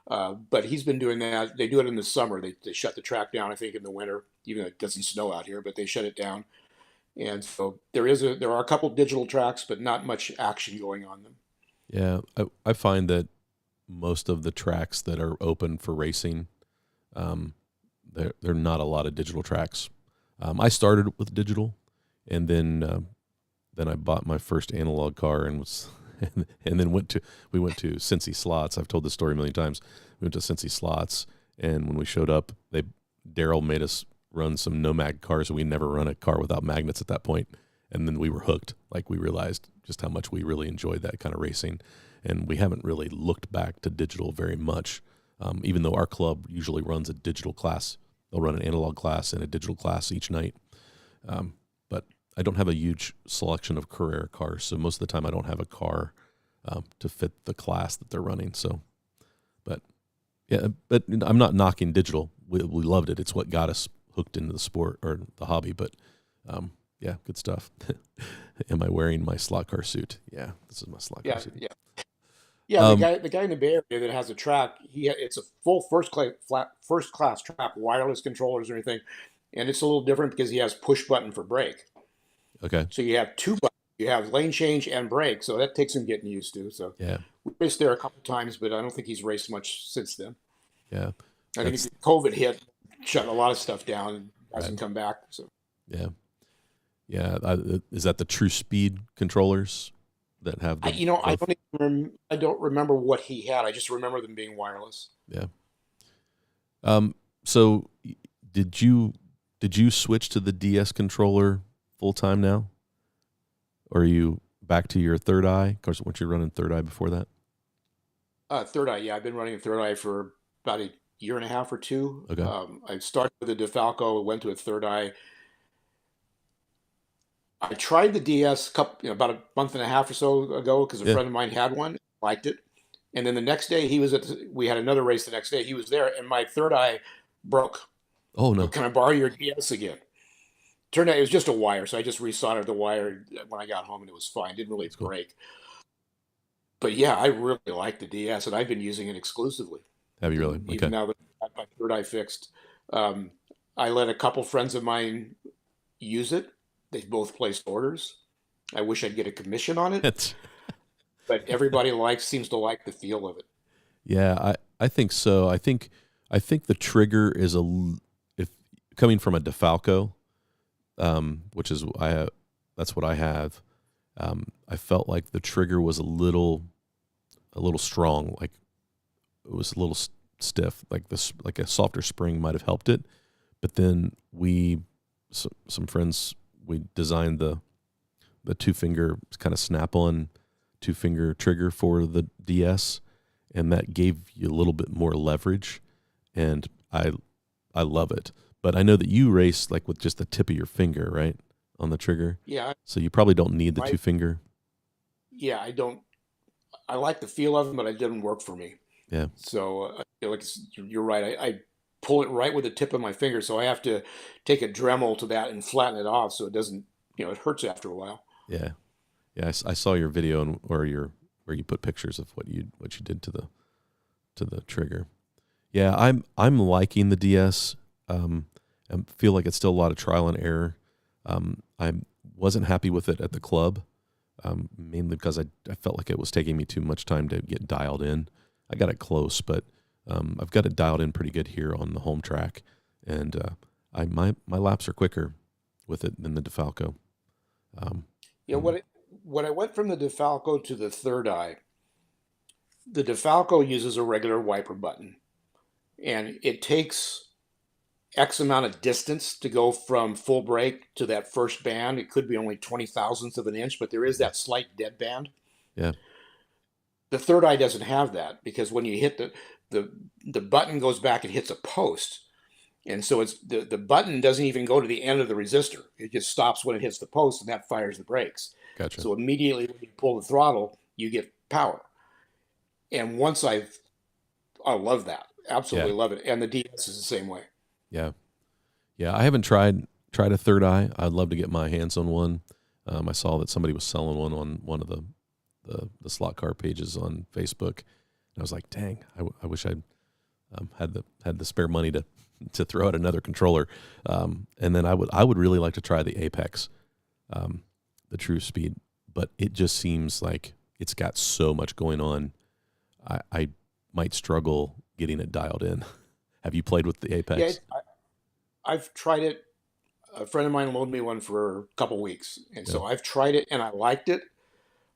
But he's been doing that. They do it in the summer. They shut the track down, I think, in the winter, even though it doesn't snow out here, but they shut it down. And so there are a couple digital tracks, but not much action going on them. Yeah, I find that most of the tracks that are open for racing, there are not a lot of digital tracks. I started with digital, and then I bought my first analog car and was and then we went to Cincy Slots. I've told this story a million times. We went to Cincy Slots, and when we showed up, Daryl made us run some Nomad cars, and we never run a car without magnets at that point. And then we were hooked. Like, we realized just how much we really enjoyed that kind of racing. And we haven't really looked back to digital very much, even though our club usually runs a digital class. They'll run an analog class and a digital class each night. But I don't have a huge selection of Carrera cars, so most of the time I don't have a car to fit the class that they're running. So, but I'm not knocking digital. We loved it. It's what got us hooked into the sport or the hobby. But yeah, good stuff. Am I wearing my slot car suit? Yeah, this is my slot car suit. Yeah. The guy in the Bay Area that has a track, it's a full first class track, wireless controllers or anything, and it's a little different because he has push button for brake. Okay. So you have two buttons. You have lane change and brake, so that takes some getting used to. So yeah, we raced there a couple times, but I don't think he's raced much since then. Yeah, I think COVID hit, shut a lot of stuff down, and hasn't come back. So yeah. Is that the True Speed controllers that have the? I don't remember what he had. I just remember them being wireless. Yeah. So did you switch to the DS controller full time now, or are you back to your third eye? Of course, weren't you running third eye before that? Third eye, yeah, I've been running a third eye for about a year and a half or two. Okay. I started with a DeFalco, went to a third eye. I tried the DS about a month and a half or so ago because a Yeah. friend of mine had one, liked it, and then the next day he was we had another race the next day. He was there, and my third eye broke. Oh So no. can I borrow your DS again? Turned out it was just a wire, so I just resoldered the wire when I got home, and it was fine. Didn't really That's cool. break. But yeah, I really like the DS, and I've been using it exclusively. Have you really? And even Okay. now that I got my third eye fixed, um, I let a couple friends of mine use it. They both placed orders. I wish I'd get a commission on it, That's but everybody seems to like the feel of it. yeah. I think so. I think the trigger is if coming from a DeFalco, which is that's what I have. I felt like the trigger was a little strong, like it was a little stiff, like this, like a softer spring might have helped it. But then some friends, we designed the 2-finger kind of snap-on 2-finger trigger for the DS, and that gave you a little bit more leverage, and I love it. But I know that you race like with just the tip of your finger, right, on the trigger. Yeah, So you probably don't need the my 2-finger. yeah, I don't. I like the feel of them, but it didn't work for me. Yeah, So I feel like you're right. I pull it right with the tip of my finger, so I have to take a Dremel to that and flatten it off so it doesn't, it hurts after a while. yeah, yeah. I saw your video where you put pictures of what you did to the trigger. Yeah, I'm liking the DS. I feel like it's still a lot of trial and error. I wasn't happy with it at the club, mainly because I felt like it was taking me too much time to get dialed in. I got it close, but I've got it dialed in pretty good here on the home track, and my laps are quicker with it than the DeFalco. Um, Yeah, and when I went from the DeFalco to the third eye, the DeFalco uses a regular wiper button, and it takes X amount of distance to go from full brake to that first band. It could be only 20 thousandths of an inch, but there is that slight dead band. yeah, The third eye doesn't have that because when you hit the the button goes back and hits a post. And so it's the button doesn't even go to the end of the resistor. It just stops when it hits the post and that fires the brakes. gotcha. So immediately when you pull the throttle, you get power. And I love that. Yeah, Absolutely love it. And the DS is the same way. yeah, yeah. I haven't tried a third eye. I'd love to get my hands on one. I saw that somebody was selling one on one of the slot car pages on Facebook, and I was like, dang, I wish I'd had the spare money to throw out another controller. And then I would really like to try the Apex, the True Speed, but it just seems like it's got so much going on. I might struggle getting it dialed in. Have you played with the Yeah, Apex? I've tried it. A friend of mine loaned me one for a couple weeks. And Yeah, so I've tried it and I liked it.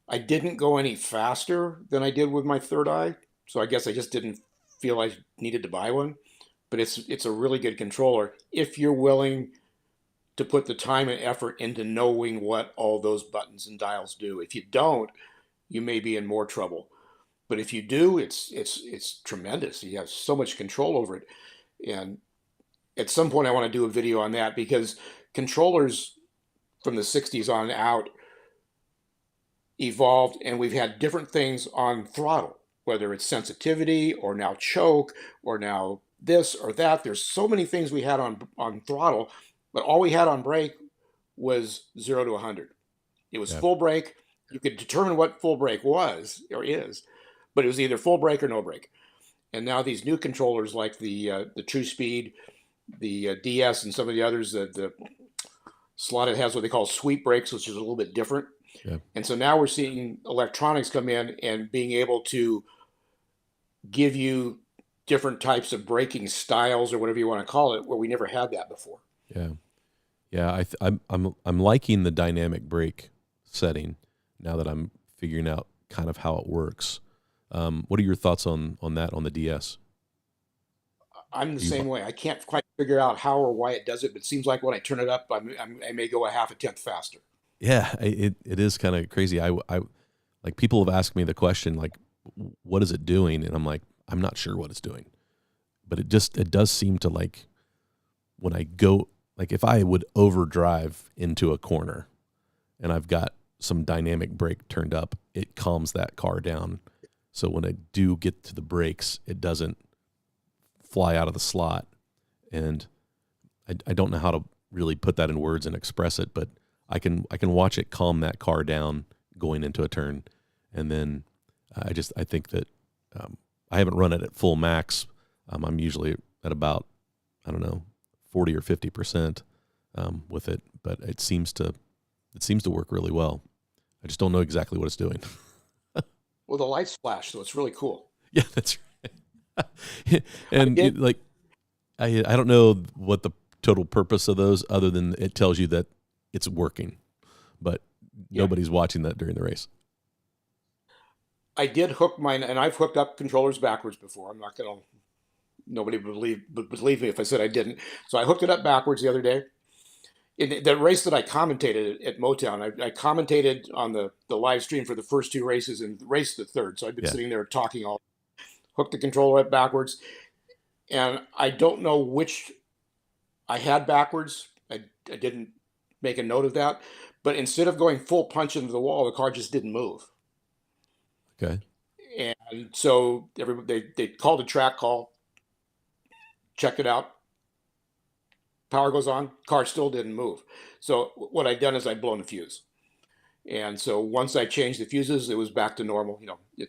I didn't go any faster than I did with my third eye. So I guess I just didn't feel I needed to buy one. But it's a really good controller if you're willing to put the time and effort into knowing what all those buttons and dials do. If you don't, you may be in more trouble. But if you do, it's tremendous. You have so much control over it. And at some point, I want to do a video on that because controllers from the 60s on out evolved, and we've had different things on throttle, whether it's sensitivity or now choke or now this or that. There's so many things we had on throttle, but all we had on brake was 0 to 100. It was yeah, full brake. You could determine what full brake was or is, but it was either full brake or no brake. And now these new controllers like the True Speed, the DS, and some of the others, the Slotted has what they call sweep brakes, which is a little bit different. yeah. And so now we're seeing electronics come in and being able to give you different types of braking styles or whatever you want to call it, where we never had that before. Yeah. Yeah, I'm liking the dynamic brake setting now that I'm figuring out kind of how it works. What are your thoughts on that on the DS? I'm the Do you, same way. I can't quite figure out how or why it does it, but it seems like when I turn it up, I may go a half a tenth faster. yeah, it is kind of crazy. I like people have asked me the question like, what is it doing? And I'm like, I'm not sure what it's doing, but it does seem to, like, when I go, like if I would overdrive into a corner and I've got some dynamic brake turned up, it calms that car down. So when I do get to the brakes, it doesn't fly out of the slot. And I don't know how to really put that in words and express it, but I can watch it calm that car down going into a turn. And then I think that I haven't run it at full max. I'm usually at about, I don't know, 40 or 50% with it, but it seems to work really well. I just don't know exactly what it's doing. Well, the lights flash, so it's really cool. Yeah, that's right. And I don't know what the total purpose of those, other than it tells you that it's working, but nobody's watching that during the race. I did hook mine, and I've hooked up controllers backwards before. I'm not gonna. Nobody would believe me if I said I didn't. So I hooked it up backwards the other day. In the race that I commentated at Motown, I commentated on the live stream for the first two races and raced the third. So I've been sitting there talking all, hooked the controller up backwards. And I don't know which I had backwards. I didn't make a note of that. But instead of going full punch into the wall, the car just didn't move. Okay. And so they called a track call, checked it out. Power goes on, car still didn't move. So what I'd done is I'd blown a fuse. And so once I changed the fuses, it was back to normal.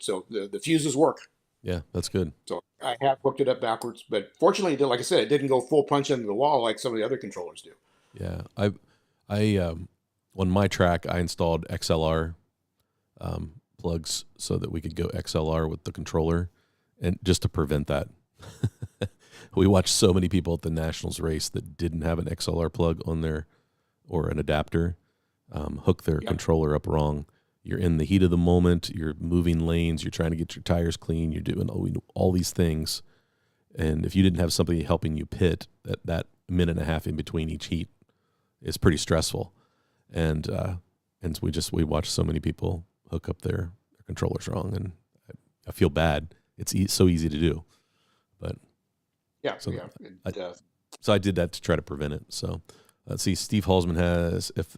So the fuses work. Yeah, that's good. So I have hooked it up backwards, but fortunately, like I said, it didn't go full punch into the wall like some of the other controllers do. Yeah, I on my track I installed XLR plugs so that we could go XLR with the controller, and just to prevent that. We watched so many people at the Nationals race that didn't have an XLR plug on there or an adapter, hook their controller up wrong. You're in the heat of the moment. You're moving lanes. You're trying to get your tires clean. You're doing all these things. And if you didn't have somebody helping you pit, that minute and a half in between each heat is pretty stressful. And we watched so many people hook up their controllers wrong, and I feel bad. It's so easy to do, but so I did that to try to prevent it. So let's see. Steve Halsman has, if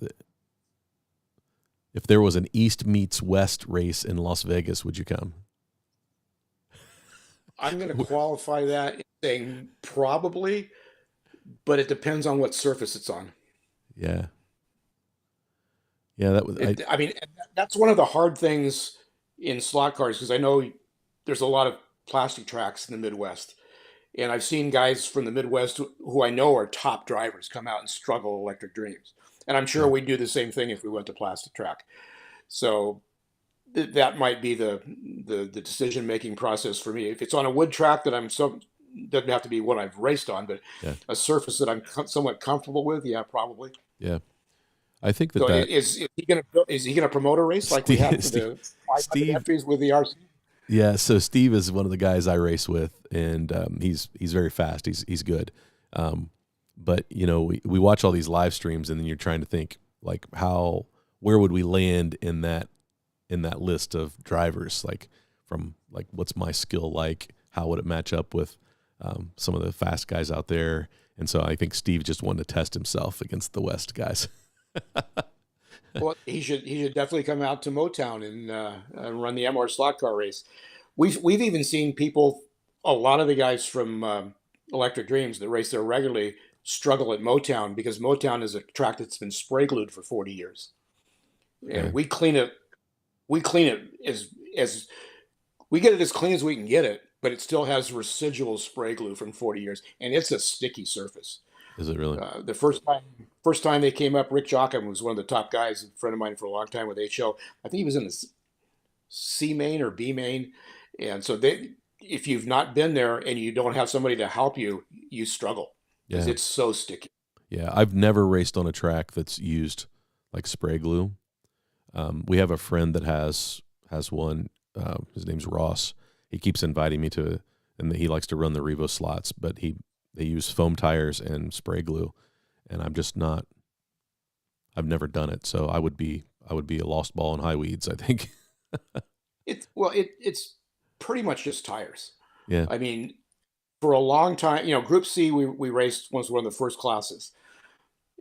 there was an East meets West race in Las Vegas, would you come? I'm going to qualify that in saying probably, but it depends on what surface it's on. Yeah. Yeah, that was. I mean, that's one of the hard things in slot cars, because I know there's a lot of plastic tracks in the Midwest, and I've seen guys from the Midwest who I know are top drivers come out and struggle electric dreams, and I'm sure we'd do the same thing if we went to plastic track. So that might be the decision making process for me. If it's on a wood track that doesn't have to be one I've raced on, but a surface that I'm somewhat comfortable with, probably. Yeah. I think that, so is he gonna promote a race like we have for the 500 entries with the RC? Yeah, so Steve is one of the guys I race with, and he's very fast. He's good, but we watch all these live streams, and then you're trying to think like where would we land in that list of drivers? Like what's my skill like? How would it match up with some of the fast guys out there? And so I think Steve just wanted to test himself against the West guys. Well, he should definitely come out to Motown and run the MR slot car race. We've even seen people, a lot of the guys from Electric Dreams that race there regularly, struggle at Motown because Motown is a track that's been spray glued for 40 years, and we clean it. We clean it as we get it as clean as we can get it, but it still has residual spray glue from 40 years, and it's a sticky surface. Is it really? The first time they came up, Rick Jocham was one of the top guys, a friend of mine for a long time with HO. I think he was in the C main or B main. And so if you've not been there and you don't have somebody to help you, you struggle because it's so sticky. Yeah, I've never raced on a track that's used like spray glue. We have a friend that has one. His name's Ross. He keeps inviting me to, and he likes to run the Revo slots, but they use foam tires and spray glue, and I've never done it, so I would be a lost ball in high weeds, I think. It's pretty much just tires. Yeah. I mean, for a long time, Group C, we raced was one of the first classes,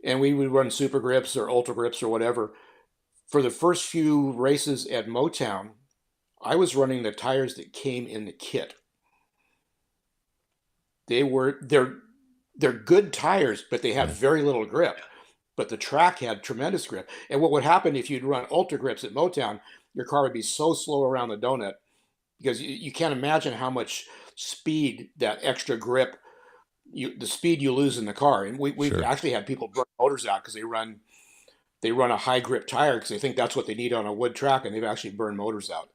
and we would run super grips or ultra grips or whatever. For the first few races at Motown, I was running the tires that came in the kit. They're good tires, but they have Yeah. very little grip. But the track had tremendous grip. And what would happen if you'd run ultra grips at Motown, your car would be so slow around the donut because you can't imagine how much speed that extra grip, the speed you lose in the car. And we've Sure. actually had people burn motors out because they run a high grip tire because they think that's what they need on a wood track, and they've actually burned motors out.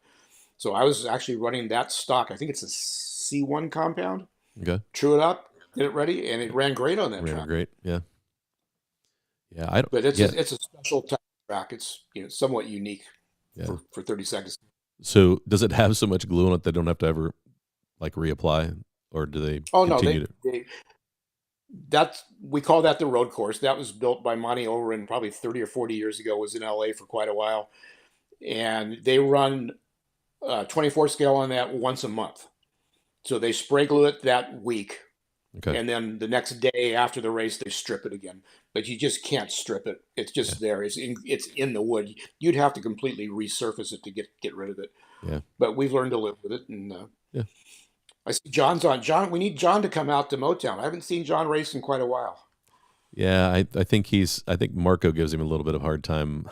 So I was actually running that stock. I think it's a C1 compound. Okay. True it up, get it ready, and it ran great on that Ran track. great. Yeah. Yeah. I don't. But Yeah. it's a special type of track. It's somewhat unique Yeah. for 30 seconds. So does it have so much glue on it they don't have to ever like reapply, or do they Oh no, continue to? we call that the road course. That was built by Monty Overin probably 30 or 40 years ago. Was in LA for quite a while, and they run 24 scale on that once a month. So they spray glue it that week, Okay. and then the next day after the race they strip it again. But you just can't strip it. It's Yeah. just there. It's in the wood. You'd have to completely resurface it to get rid of it. Yeah. But we've learned to live with it. And Yeah. I see John's on. John, we need John to come out to Motown. I haven't seen John race in quite a while. Yeah. I think I think Marco gives him a little bit of hard time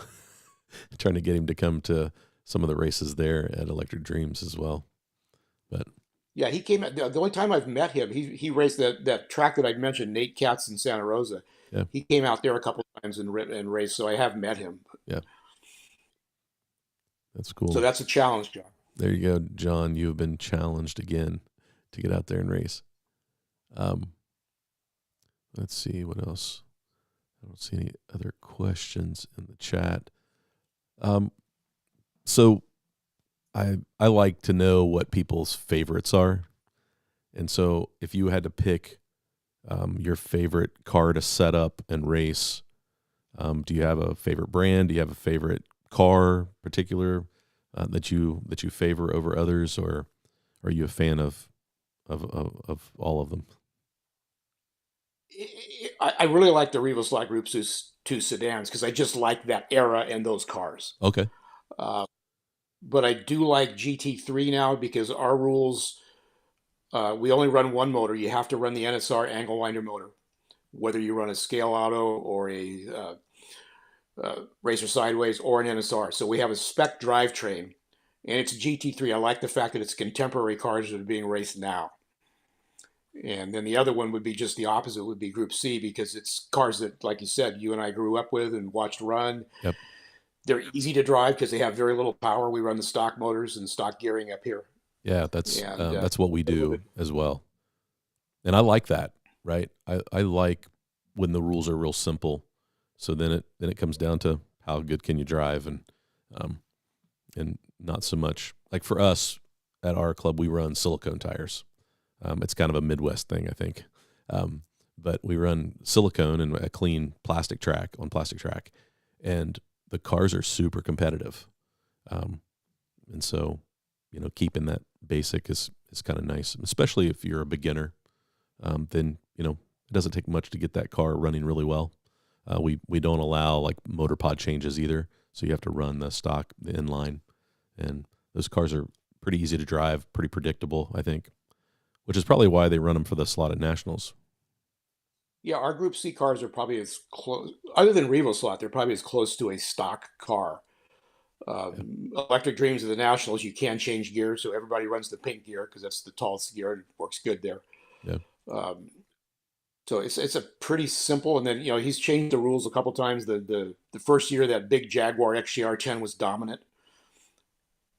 trying to get him to come to some of the races there at Electric Dreams as well. But Yeah, he came. The only time I've met him, he raced that track that I mentioned, Nate Katz in Santa Rosa. yeah. He came out there a couple of times and raced, so I have met him. Yeah. That's So cool. that's a challenge, John. There you go, John. You have been challenged again to get out there and race. Let's see what else. I don't see any other questions in the chat. So I like to know what people's favorites are, and so if you had to pick your favorite car to set up and race, do you have a favorite brand? Do you have a favorite car, particular that you favor over others, or are you a fan of all of them? I really like the Revo Slot Group 2 sedans because I just like that era and those cars. Okay. But I do like GT3 now because our rules, we only run one motor. You have to run the NSR angle winder motor, whether you run a scale auto or a racer sideways or an NSR. So we have a spec drivetrain, and it's GT3. I like the fact that it's contemporary cars that are being raced now. And then the other one would be just the opposite, would be Group C, because it's cars that, like you said, you and I grew up with and watched run. Yep. They're easy to drive because they have very little power. We run the stock motors and stock gearing up here. Yeah, that's what we do as well, and I like that. Right, I like when the rules are real simple, so then it comes down to how good can you drive, and not so much like for us at our club we run silicone tires. It's kind of a Midwest thing, I think, but we run silicone and a clean plastic track, and the cars are super competitive, and so keeping that basic is kind of nice, especially if you're a beginner. Then it doesn't take much to get that car running really well. We don't allow like motor pod changes either, so you have to run the stock, the inline, and those cars are pretty easy to drive, pretty predictable, I think, which is probably why they run them for the slotted nationals. Yeah, our Group C cars are probably as close, other than Revo Slot, they're probably as close to a stock car. Electric Dreams of the Nationals, you can change gears, so everybody runs the pink gear because that's the tallest gear and it works good there. Yeah. So it's a pretty simple, and then he's changed the rules a couple times. The first year that big Jaguar XJR10 was dominant,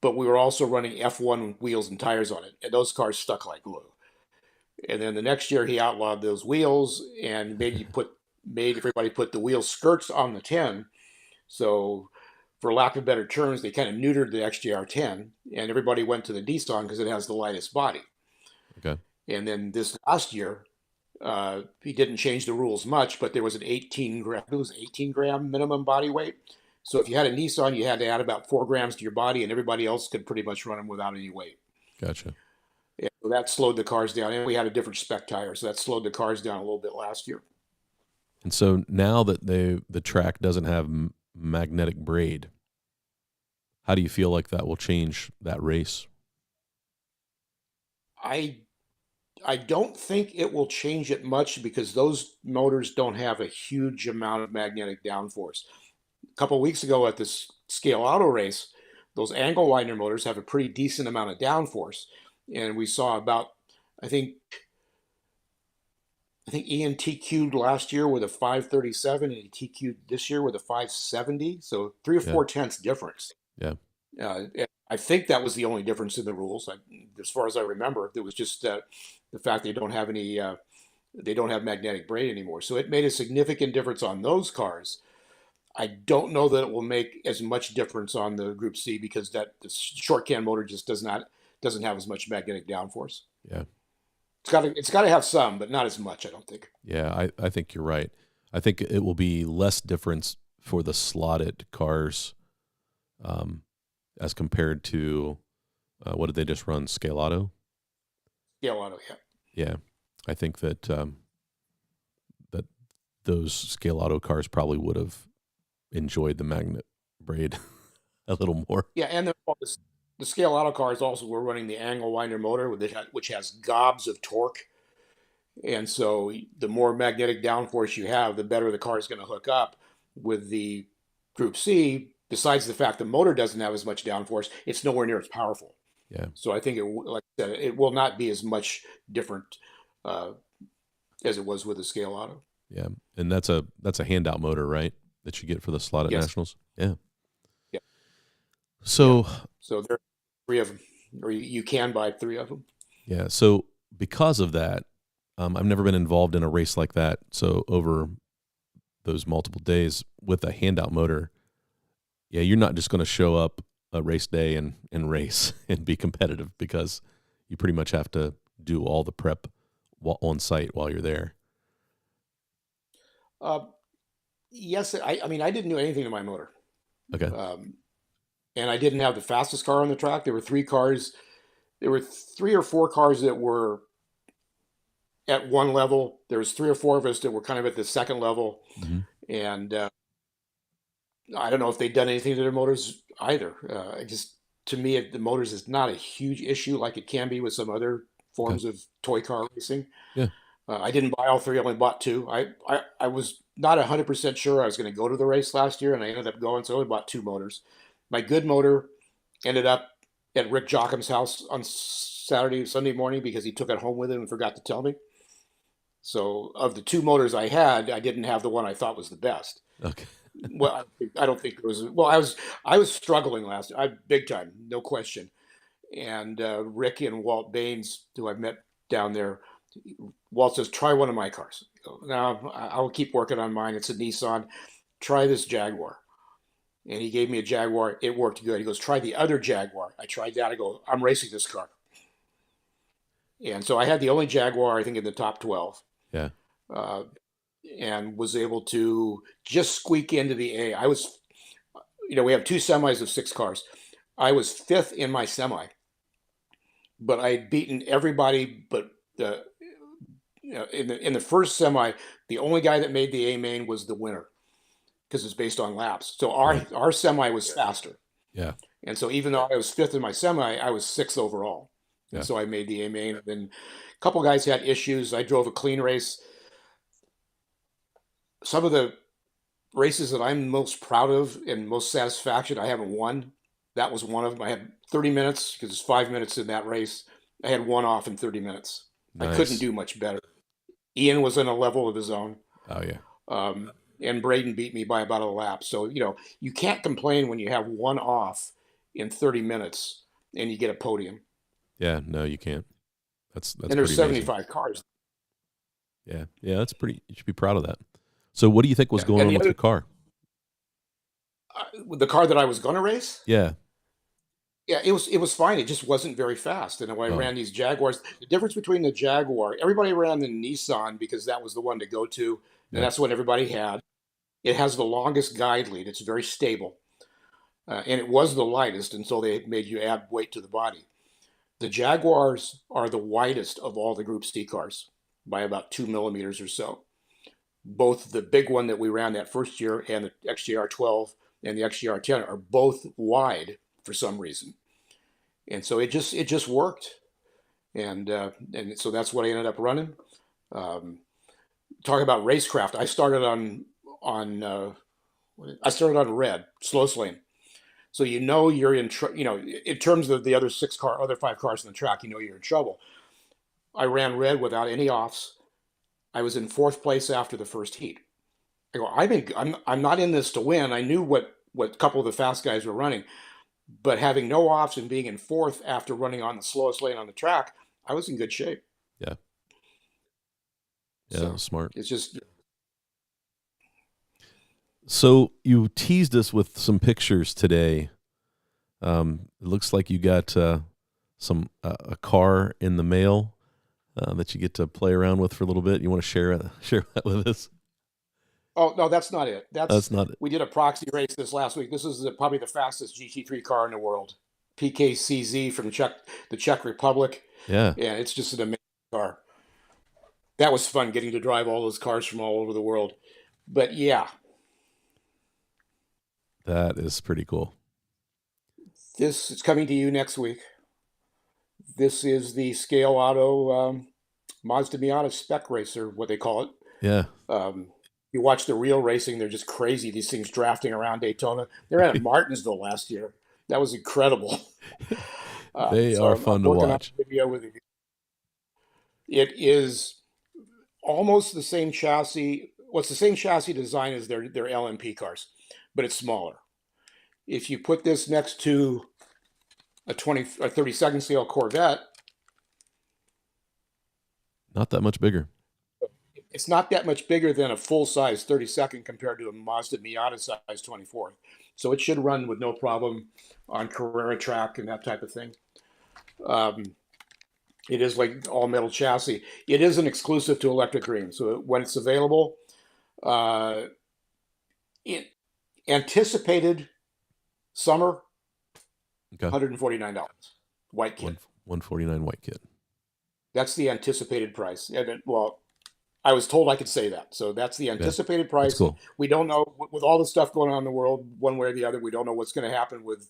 but we were also running F1 wheels and tires on it, and those cars stuck like glue. And then the next year he outlawed those wheels and made everybody put the wheel skirts on the 10. So for lack of better terms, they kind of neutered the XJR10, and everybody went to the Nissan because it has the lightest body. Okay. And then this last year, he didn't change the rules much, but there was an 18 gram minimum body weight. So if you had a Nissan, you had to add about 4 grams to your body, and everybody else could pretty much run them without any weight. Gotcha. And so that slowed the cars down. And we had a different spec tire, so that slowed the cars down a little bit last year. And so now that the track doesn't have magnetic braid, how do you feel like that will change that race? I I don't think it will change it much because those motors don't have a huge amount of magnetic downforce. A couple of weeks ago at this scale auto race, those angle winder motors have a pretty decent amount of downforce, and we saw about I think I think Ian TQ'd last year with a 537 and he TQ'd this year with a 570, so three or Yeah. four tenths difference. Yeah. I think that was the only difference in the rules, as far as I remember. It was just the fact they don't have any, they don't have magnetic braid anymore. So it made a significant difference on those cars. I don't know that it will make as much difference on the Group C because that the short can motor just doesn't have as much magnetic downforce. Yeah. It's got to have some, but not as much, I don't think. Yeah. I think you're right. I think it will be less difference for the slotted cars, as compared to what did they just run? Scale Auto? Yeah, auto, yeah. Yeah. I think that that those Scale Auto cars probably would have enjoyed the magnet braid a little more. Yeah, and the scale auto cars also were running the angle winder motor, which has gobs of torque. And so the more magnetic downforce you have, the better the car is going to hook up. With the Group C, besides the fact the motor doesn't have as much downforce, it's nowhere near as powerful. Yeah. So I think like I said, it will not be as much different uh, as it was with the scale auto. Yeah. And that's a handout motor, right? That you get for the slotted Yes. nationals. Yeah. Yeah. So So there are three of them, or you can buy three of them. yeah. So because of that, I've never been involved in a race like that. So over those multiple days with a handout motor, yeah, you're not just going to show up a race day and race and be competitive because you pretty much have to do all the prep on site while you're there. Uh, yes, I mean I didn't do anything to my motor, Okay. and I didn't have the fastest car on the track. There were three cars. There were three or four cars that were at one level. There was three or four of us that were kind of at the second level, Mm-hmm. and I don't know if they'd done anything to their motors either. To me, the motors is not a huge issue like it can be with some other Okay. forms of toy car racing. Yeah. I didn't buy all three; I only bought two. I was not 100% sure I was going to go to the race last year, and I ended up going, so I only bought two motors. My good motor ended up at Rick Jockham's house on Sunday morning because he took it home with him and forgot to tell me. So of the two motors I had, I didn't have the one I thought was the best. Okay. Well, I don't think it was. Well, I was struggling big time, no question. And Rick and Walt Baines, who I met down there, Walt says, "Try one of my cars." I go, "No, I'll keep working on mine. It's a Nissan. Try this Jaguar." And he gave me a Jaguar. It worked good. He goes, "Try the other Jaguar." I tried that. I go, "I'm racing this car." And so I had the only Jaguar, I think, in the top 12. Yeah. Uh, and was able to just squeak into the A. We have two semis of six cars. I was fifth in my semi, but I had beaten everybody. But in the first semi, the only guy that made the A main was the winner because it's based on laps. So our semi was faster. Yeah. And so even though I was fifth in my semi, I was sixth overall. And Yeah. so I made the A main. And then a couple guys had issues. I drove a clean race. Some of the races that I'm most proud of and most satisfaction, I haven't won. That was one of them. I had 30 minutes because it's 5 minutes in that race. I had one off in 30 minutes. I couldn't Nice. do much better. Ian was in a level of his own. Oh yeah. And Braden beat me by about a lap. So, you can't complain when you have one off in 30 minutes and you get a podium. Yeah. No, you can't. That's And there's pretty amazing. 75 cars. Yeah. Yeah. That's pretty. You should be proud of that. So, what do you think was Yeah. going And on with your car? the car that I was going to race, Yeah. yeah, it was fine. It just wasn't very fast. And when I Oh. ran these Jaguars, the difference between the Jaguar, everybody ran the Nissan because that was the one to go to, and Yeah. that's what everybody had. It has the longest guide lead. It's very stable, and it was the lightest, and so they made you add weight to the body. The Jaguars are the widest of all the Group C cars by about 2 millimeters or so. Both the big one that we ran that first year and the XJR 12 and the XJR 10 are both wide for some reason. And so it just worked. And so that's what I ended up running. Talk about racecraft. I started on red, slow lane. So you're in in terms of the other other 5 cars in the track, you're in trouble. I ran red without any offs. I was in 4th place after the first heat. I go, I'm not in this to win. I knew what a couple of the fast guys were running, but having no offs and being in 4th after running on the slowest lane on the track, I was in good shape. Yeah. Yeah, So smart. it's just So you teased us with some pictures today. It looks like you got some a car in the mail that you get to play around with for a little bit. You want to share that with us? Oh no, that's not it. That's not it. We did a proxy race this last week. This is probably the fastest GT3 car in the world. PKCZ from the Czech Republic. Yeah. Yeah, it's just an amazing car. That was fun getting to drive all those cars from all over the world. But yeah, That is pretty cool. this is coming to you next week. This is the Scale Auto Mazda Miata Spec Racer, what they call it. Yeah. You watch the real racing, they're just crazy. These things drafting around Daytona. They ran at Martinsville last year. That was incredible. They are fun to watch. Video with you. It is almost the same chassis. Well, it's the same chassis design as their LMP cars, but it's smaller. If you put this next to a 32nd scale Corvette, Not that much bigger. it's not that much bigger than a full-size 32nd compared to a Mazda Miata size 24th. So it should run with no problem on Carrera track and that type of thing. It is like all metal chassis. It is an exclusive to Electric Green. So when it's available, anticipated summer, Okay. $149 white kit. 149 white kit. That's the anticipated price. Well, I was told I could say that. So that's the anticipated price. That's cool. We don't know, with all the stuff going on in the world, one way or the other, we don't know what's going to happen with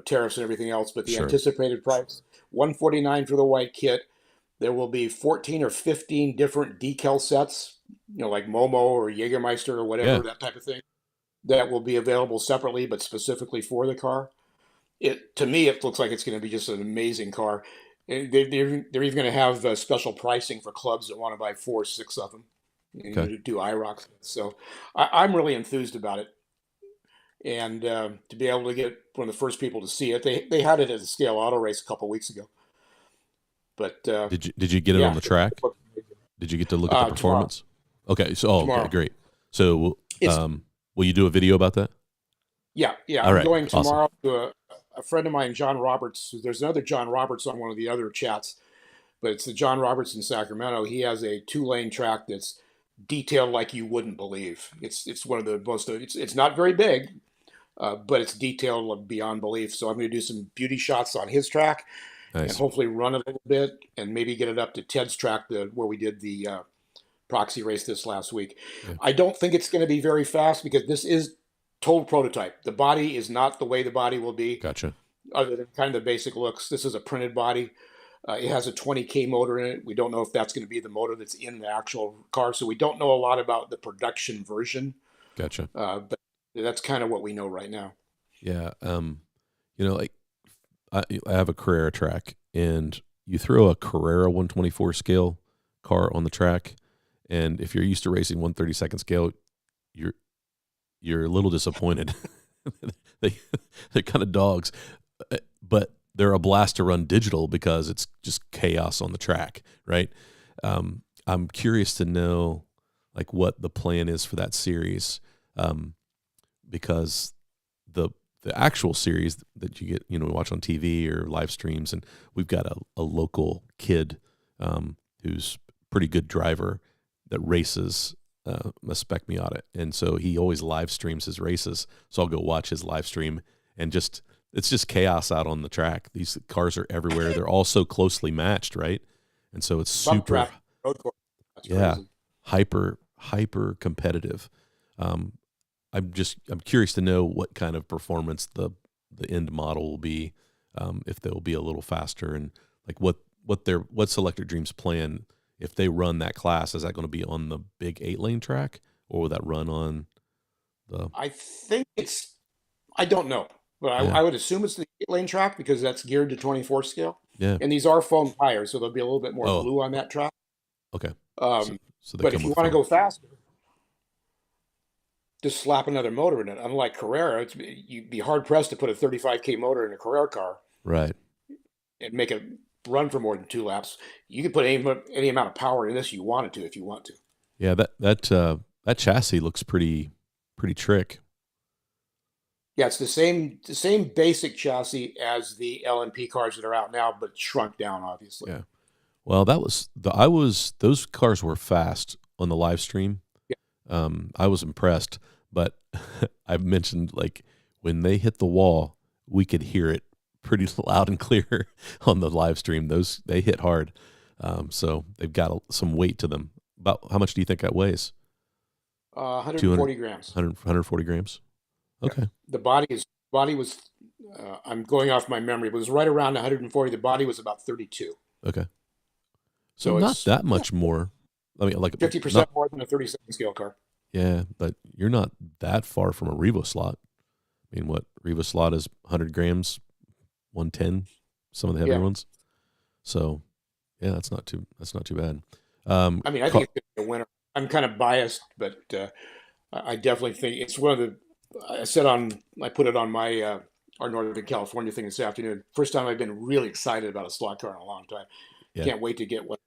tariffs and everything else. But the Sure. anticipated price, $149 for the white kit. There will be 14 or 15 different decal sets, like Momo or Jägermeister or whatever, that type of thing, that will be available separately, but specifically for the car. To me, it looks like it's going to be just an amazing car. They're even going to have special pricing for clubs that want to buy 4 or 6 of them to do IROCs. So I'm really enthused about it. And to be able to get one of the first people to see it, they had it at a Scale Auto race a couple weeks ago. But did you get it on the track? Did you get to look at the performance? Tomorrow. Okay, so okay, great. So will you do a video about that? Yeah. All right, I'm going tomorrow to a friend of mine, John Roberts. There's another John Roberts on one of the other chats, but it's the John Roberts in Sacramento. He has a 2-lane track that's detailed like you wouldn't believe. It's one of the most. It's not very big, but it's detailed beyond belief. So I'm going to do some beauty shots on his track, and hopefully run a little bit, and maybe get it up to Ted's track where we did the Proxy race this last week. Yeah. I don't think it's going to be very fast because this is total prototype. The body is not the way the body will be. Gotcha. Other than kind of the basic looks. This is a printed body. It has a 20K motor in it. We don't know if that's going to be the motor that's in the actual car. So we don't know a lot about the production version. Gotcha. But that's kind of what we know right now. Yeah. Like I have a Carrera track, and you throw a Carrera 124 scale car on the track, and if you're used to racing 132nd scale, you're a little disappointed. They're kind of dogs, but they're a blast to run digital because it's just chaos on the track, right? I'm curious to know like what the plan is for that series, because the actual series that you get, watch on TV or live streams, and we've got a local kid who's pretty good driver that races a Spec Miata, and so he always live streams his races. So I'll go watch his live stream and just it's just chaos out on the track. These cars are everywhere. They're all so closely matched, right? And so it's Bump super, track, road course. That's yeah, crazy. hyper competitive. Um, I'm curious to know what kind of performance the end model will be, if they'll be a little faster, and like what's Electric Dream's plan if they run that class. Is that going to be on the big 8-lane track, or will that run on the? I think it's, I don't know, but Yeah, I would assume it's the 8 lane track because that's geared to 24 scale. yeah. And these are foam tires, so there'll be a little bit more Oh, glue on that track. okay. So, Um, so they but come if you with want to foam, go faster, just slap another motor in it. Unlike Carrera, you'd be hard pressed to put a 35K motor in a Carrera car right? and make it run for more than 2 laps. You can put any amount of power in this you wanted to if you want to. Yeah, that chassis looks pretty trick. Yeah, it's the same basic chassis as the LMP cars that are out now, but shrunk down, obviously. Yeah. Well, that was I was those cars were fast on the live stream. Yeah. I was impressed, but I've mentioned like when they hit the wall, we could hear it pretty loud and clear on the live stream. Those they hit hard, so they've got some weight to them. About how much do you think that weighs? 200, 140 grams. 140 grams. Yeah. Okay, The body was. I'm going off my memory, but it was right around 140. The body was about 32, okay. So so not it's that much more. I mean, like 50% not more than a 32nd scale car. yeah, but you're not that far from a Revo slot. I mean, what Revo slot is 100 grams, 110, some of the heavier Yeah, ones. So yeah, that's not too bad. I mean, I Car, think it's going to be a winner. I'm kind of biased, but I definitely think it's one of the. I put it on my our Northern California thing this afternoon. First time I've been really excited about a slot car in a long time. yeah. Can't wait to get one.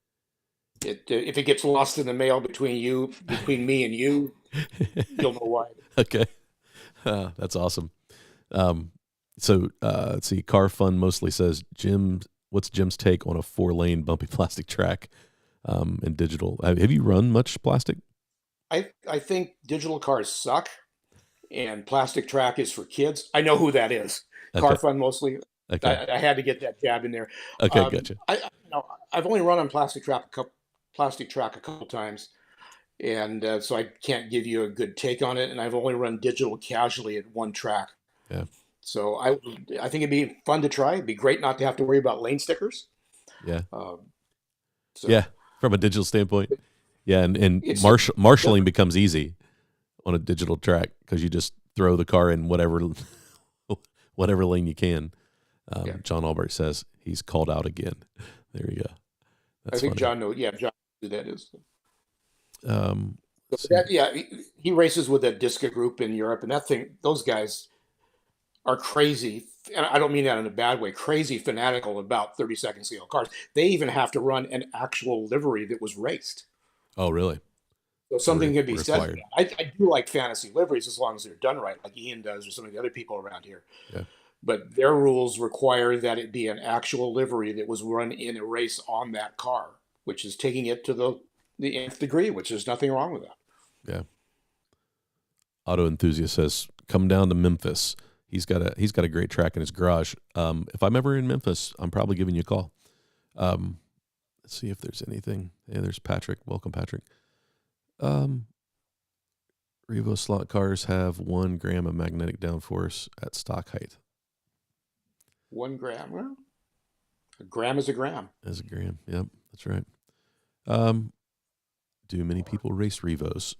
If it gets lost in the mail between me and you, you'll know why. Okay, that's awesome. Um, so let's see. Car Fun mostly says Jim. What's Jim's take on a 4-lane bumpy plastic track, and digital? Have you run much plastic? I think digital cars suck, and plastic track is for kids. I know who that is. Okay, Car Fun mostly. okay, I had to get that jab in there. okay. Gotcha. I've only run on plastic track a couple times, and so I can't give you a good take on it. And I've only run digital casually at one track. Yeah, So I think it'd be fun to try. It'd be great not to have to worry about lane stickers. yeah, Um, yeah. so From a digital standpoint, yeah, and it's marshaling becomes easy on a digital track because you just throw the car in whatever lane you can. yeah. John Albert says he's called out again. There you go. I That's think funny. John knows. Yeah, John knows who that is. Let's But see. yeah, he races with a Disca group in Europe, and those guys are crazy. And I don't mean that in a bad way. Crazy fanatical about 32nd scale cars. They even have to run an actual livery that was raced. Oh, really? So So something can be said for required. that. I do like fantasy liveries as long as they're done right, like Ian does or some of the other people around here. Yeah. But their rules require that it be an actual livery that was run in a race on that car, which is taking it to the nth degree, which there's nothing wrong with that. Yeah. Auto enthusiast says, "Come down to Memphis. He's got a great track in his garage. If I'm ever in Memphis, I'm probably giving you a call. Um, let's see if there's anything. Yeah, there's Patrick. Welcome, Patrick. Um, Revo slot cars have 1 gram of magnetic downforce at stock height. 1 gram. Well, a gram is a gram. As a gram. Yep, that's right. Um, do many people race Revos?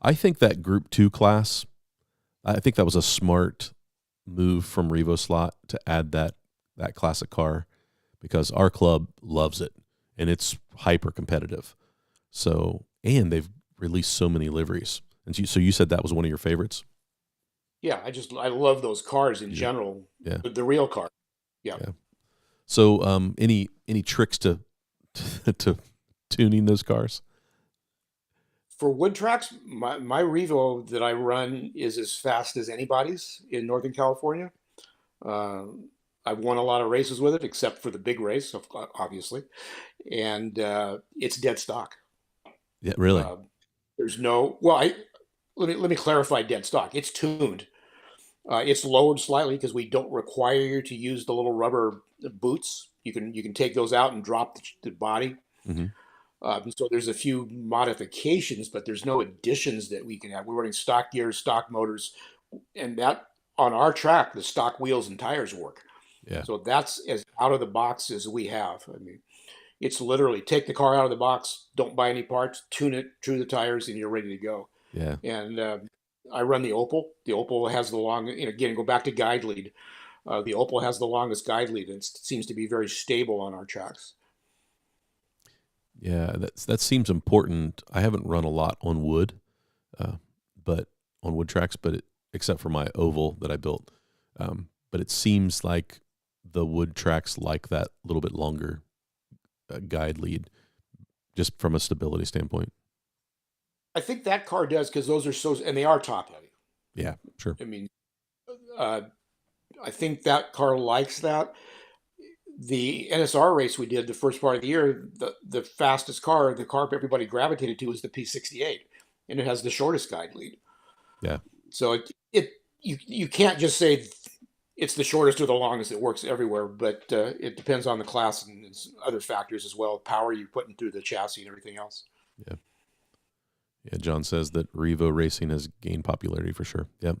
I think that Group 2 class, I think that was a smart move from Revo Slot to add that classic car because our club loves it and it's hyper competitive. So, and they've released so many liveries. And so you said that was one of your favorites? Yeah, I love those cars in You do? general. Yeah. The real car. Yeah. Yeah. So, any tricks to to tuning those cars? For wood tracks, my Revo that I run is as fast as anybody's in Northern California. Uh, I've won a lot of races with it, except for the big race, obviously, and it's dead stock. Yeah, really? Uh, there's no well, I let me clarify dead stock. It's tuned. It's lowered slightly because we don't require you to use the little rubber boots. You can take those out and drop the body. Mm-hmm. So there's a few modifications, but there's no additions that we can have. We're running stock gears, stock motors, and that on our track, the stock wheels and tires work. Yeah. So that's as out of the box as we have. I mean, it's literally take the car out of the box, don't buy any parts, tune it, true the tires, and you're ready to go. Yeah. And I run the Opal. The Opal has the again, go back to guide lead. The Opal has the longest guide lead, and it seems to be very stable on our tracks. Yeah, that seems important. I haven't run a lot on wood, but on wood tracks, except for my oval that I built. But it seems like the wood tracks like that little bit longer guide lead, just from a stability standpoint. I think that car does because those are and they are top heavy. Yeah, sure. I mean, I think that car likes that. The NSR race we did the first part of the year, the fastest car, the car everybody gravitated to was the P68, and it has the shortest guide lead. Yeah. So you can't just say it's the shortest or the longest. It works everywhere, but it depends on the class and other factors as well. Power you put into the chassis and everything else. Yeah. Yeah. John says that Revo racing has gained popularity for sure. Yeah.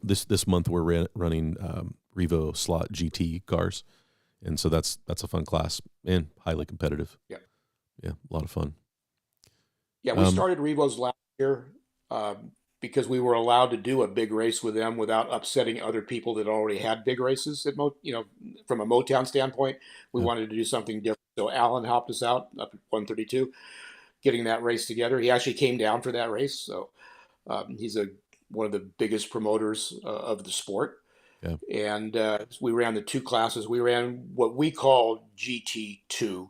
This month we're running Revo Slot GT cars. And so that's a fun class and highly competitive. Yeah. Yeah, a lot of fun. Yeah, we started Revos last year because we were allowed to do a big race with them without upsetting other people that already had big races. From a Motown standpoint, we wanted to do something different. So Alan helped us out up at 132, getting that race together. He actually came down for that race. So he's one of the biggest promoters of the sport. Yeah. And we ran the two classes. We ran what we call GT2,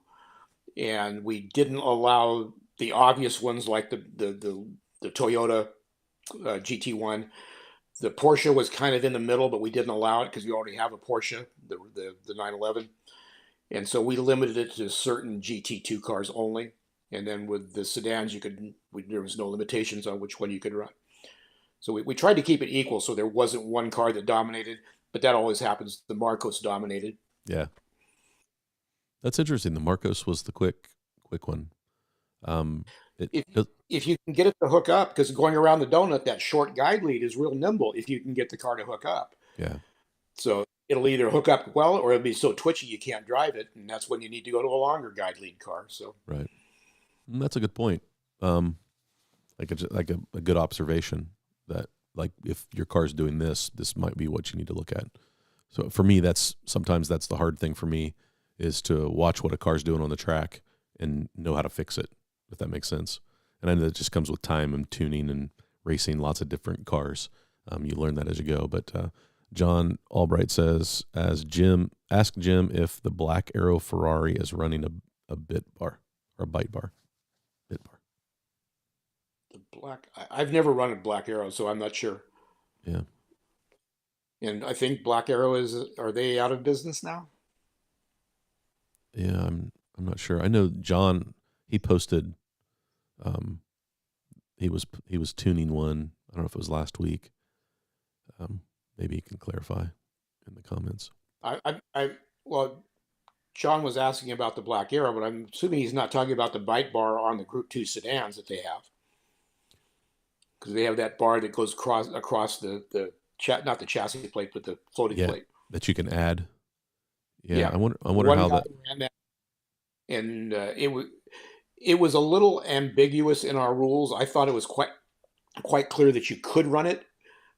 and we didn't allow the obvious ones like the Toyota GT1. The Porsche was kind of in the middle, but we didn't allow it because we already have a Porsche, the 911, and so we limited it to certain GT2 cars only. And then with the sedans, there was no limitations on which one you could run. So we tried to keep it equal, so there wasn't one car that dominated, but that always happens. The Marcos dominated. Yeah, that's interesting. The Marcos was the quick one. If you can get it to hook up, because going around the donut, that short guide lead is real nimble. If you can get the car to hook up, yeah. So it'll either hook up well, or it'll be so twitchy you can't drive it, and that's when you need to go to a longer guide lead car. So right, and that's a good point. Like a good observation. That like if your car's doing this might be what you need to look at. So for me, sometimes that's the hard thing for me is to watch what a car's doing on the track and know how to fix it, if that makes sense. And I know that just comes with time and tuning and racing lots of different cars. You learn that as you go. But John Albright says, ask Jim if the Black Arrow Ferrari is running a bit bar or a bite bar. Bit bar. I've never run a Black Arrow, so I'm not sure. Yeah. And I think Black Arrow are they out of business now? Yeah, I'm not sure. I know John, he posted he was tuning one. I don't know if it was last week. Maybe you can clarify in the comments. Well, John was asking about the Black Arrow, but I'm assuming he's not talking about the bite bar on the Group 2 sedans that they have. Because they have that bar that goes across not the chassis plate, but the floating plate that you can add. Yeah. I wonder how that. And it was a little ambiguous in our rules. I thought it was quite clear that you could run it,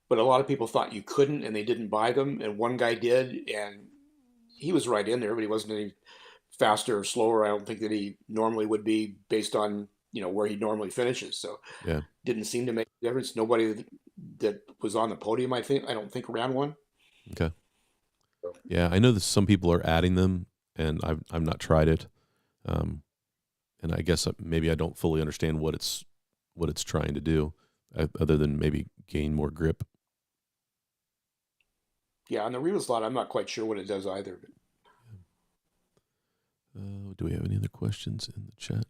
but a lot of people thought you couldn't, and they didn't buy them. And one guy did, and he was right in there, but he wasn't any faster or slower. I don't think that he normally would be based on where he normally finishes. So yeah, didn't seem to make a difference. Nobody that was on the podium, I don't think ran one. Okay. Yeah, I know that some people are adding them, and I've not tried it. And I guess maybe I don't fully understand what it's trying to do, other than maybe gain more grip. Yeah, on the Revo slot, I'm not quite sure what it does either. Do we have any other questions in the chat?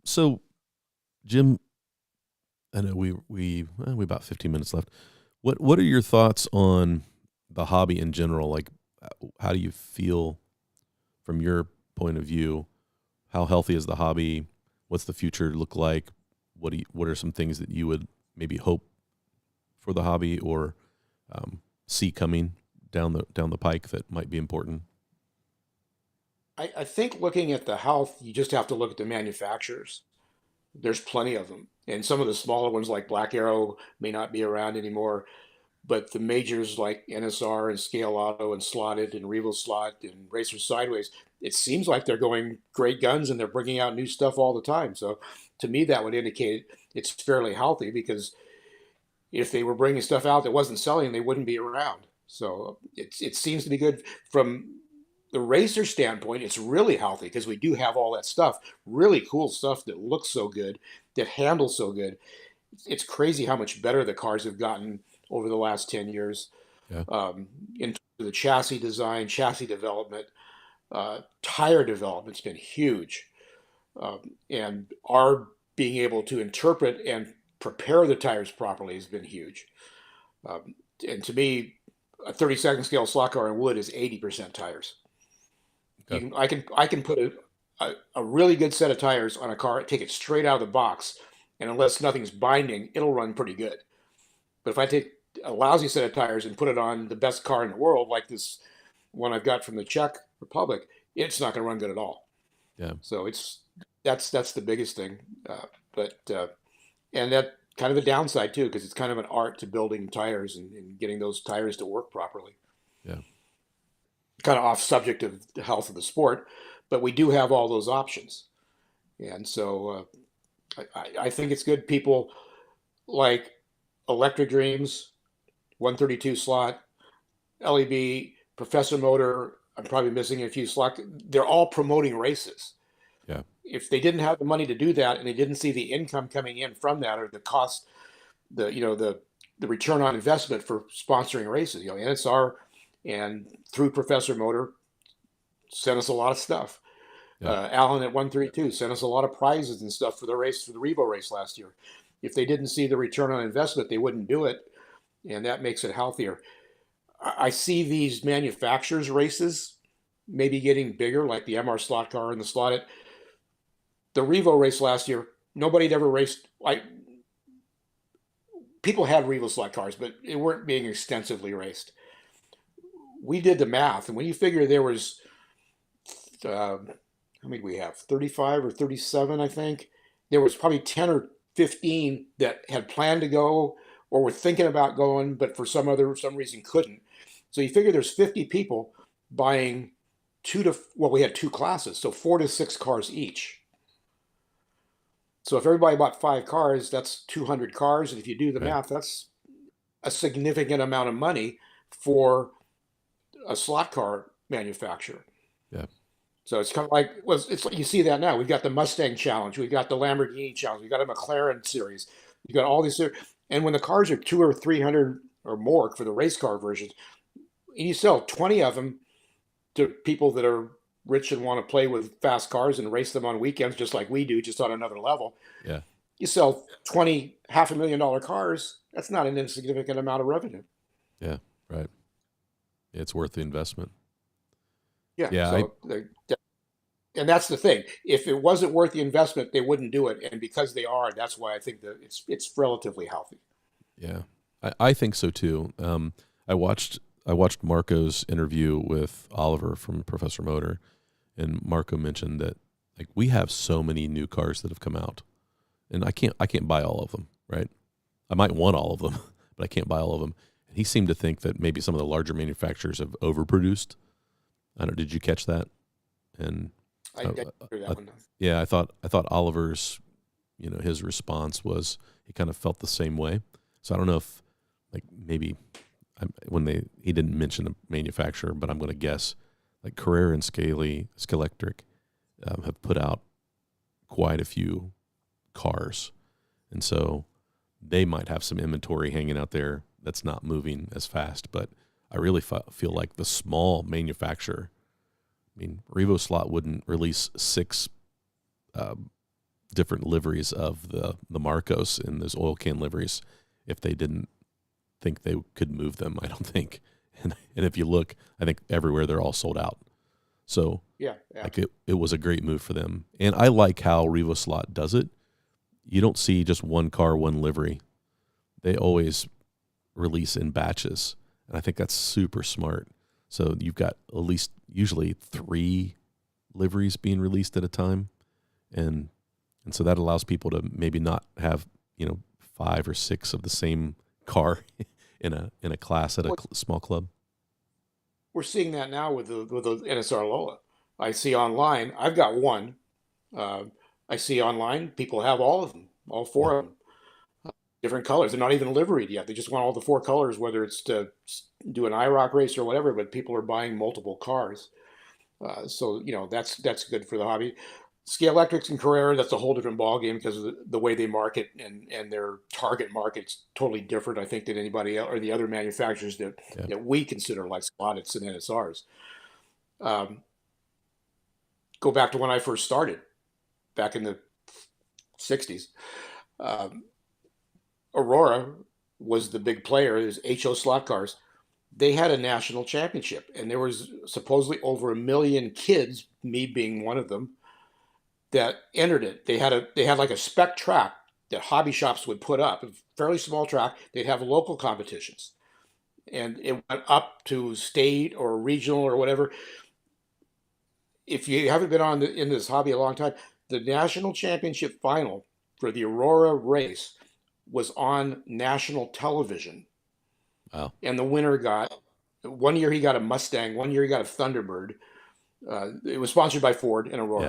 So, Jim, I know we about 15 minutes left. What are your thoughts on the hobby in general? Like, how do you feel from your point of view? How healthy is the hobby? What's the future look like? What are some things that you would maybe hope for the hobby or see coming down the pike that might be important? I think looking at the health, you just have to look at the manufacturers. There's plenty of them. And some of the smaller ones like Black Arrow may not be around anymore, but the majors like NSR and Scale Auto and Slotted and Revo Slot and Racer Sideways, it seems like they're going great guns and they're bringing out new stuff all the time. So to me, that would indicate it's fairly healthy because if they were bringing stuff out that wasn't selling, they wouldn't be around. So it seems to be good from the racer standpoint. It's really healthy because we do have all that stuff, really cool stuff that looks so good, that handles so good. It's crazy how much better the cars have gotten over the last 10 years Yeah. in terms of the chassis design, chassis development, tire development's been huge. And our being able to interpret and prepare the tires properly has been huge. And to me, a 32nd scale slot car in wood is 80% tires. Okay. I can put a really good set of tires on a car, take it straight out of the box, and unless nothing's binding, it'll run pretty good. But if I take a lousy set of tires and put it on the best car in the world, like this one I've got from the Czech Republic, it's not going to run good at all. Yeah. So that's the biggest thing. But and that kind of a downside too, because it's kind of an art to building tires and getting those tires to work properly. Yeah. Kind of off subject of the health of the sport, but we do have all those options, and so I think it's good. People like Electric Dreams, 132 slot, LEB, Professor Motor. I'm probably missing a few slot. They're all promoting races. Yeah. If they didn't have the money to do that and they didn't see the income coming in from that or the cost, the return on investment for sponsoring races, NSR and through Professor Motor sent us a lot of stuff. Yeah. Alan at 132 sent us a lot of prizes and stuff for the race, for the Revo race last year. If they didn't see the return on investment, they wouldn't do it. And that makes it healthier. I see these manufacturers races maybe getting bigger, like the MR slot car and the slotted. The Revo race last year, nobody had ever raced. People had Revo slot cars, but it weren't being extensively raced. We did the math, and when you figure there was, how many do we have? 35 or 37, I think. There was probably 10 or 15 that had planned to go or were thinking about going, but for some reason couldn't. So you figure there's 50 people buying we had two classes, so 4 to 6 cars each. So if everybody bought 5 cars, that's 200 cars. And if you do the math, that's a significant amount of money for a slot car manufacturer. Yeah. So it's kind of like, it's like you see that now. We've got the Mustang Challenge, we've got the Lamborghini Challenge, we've got a McLaren series, you've got all these. And when the cars are 200 or 300 or more for the race car versions, and you sell 20 of them to people that are rich and want to play with fast cars and race them on weekends, just like we do, just on another level. Yeah. You sell 20 $500,000 cars. That's not an insignificant amount of revenue. Yeah. Right. It's worth the investment. Yeah. Yeah. So and that's the thing. If it wasn't worth the investment, they wouldn't do it. And because they are, that's why I think that it's relatively healthy. Yeah. I think so too. I watched Marco's interview with Oliver from Professor Motor, and Marco mentioned that like we have so many new cars that have come out, and I can't buy all of them, right? I might want all of them, but I can't buy all of them. And he seemed to think that maybe some of the larger manufacturers have overproduced. I don't know. Did you catch that? And I didn't hear that one. yeah, I thought Oliver's, his response was he kind of felt the same way. So I don't know if like maybe he didn't mention the manufacturer, but I'm going to guess like Carrera and Scalectric have put out quite a few cars, and so they might have some inventory hanging out there that's not moving as fast. But I really feel like the small manufacturer, I mean, Revo Slot wouldn't release 6 different liveries of the Marcos in those oil can liveries if they didn't think they could move them. I don't think. And if you look, I think everywhere they're all sold out. So Yeah, like it was a great move for them. And I like how Revo Slot does it. You don't see just one car, one livery. They always release in batches. And I think that's super smart. So you've got at least usually 3 liveries being released at a time. And so that allows people to maybe not have, 5 or 6 of the same car in a class at a small club. we're seeing that now with the NSR Lola. I see online. I've got one. I see online people have all of them, all 4 of them, different colors. They're not even liveried yet. They just want all the 4 colors, whether it's to do an IROC race or whatever. But people are buying multiple cars, so that's good for the hobby. Scale Electrics and Carrera, that's a whole different ballgame because of the way they market and their target market's totally different, I think, than anybody else or the other manufacturers that we consider like Spottits and NSRs. Go back to when I first started, back in the 60s. Aurora was the big player. There's HO slot cars. They had a national championship, and there was supposedly over 1 million kids, me being one of them, that entered it. They had like a spec track that hobby shops would put up, a fairly small track. They'd have local competitions, and it went up to state or regional or whatever. If you haven't been in this hobby a long time, the national championship final for the Aurora race was on national television. Wow. And the winner one year he got a Mustang, one year he got a Thunderbird. It was sponsored by Ford and Aurora.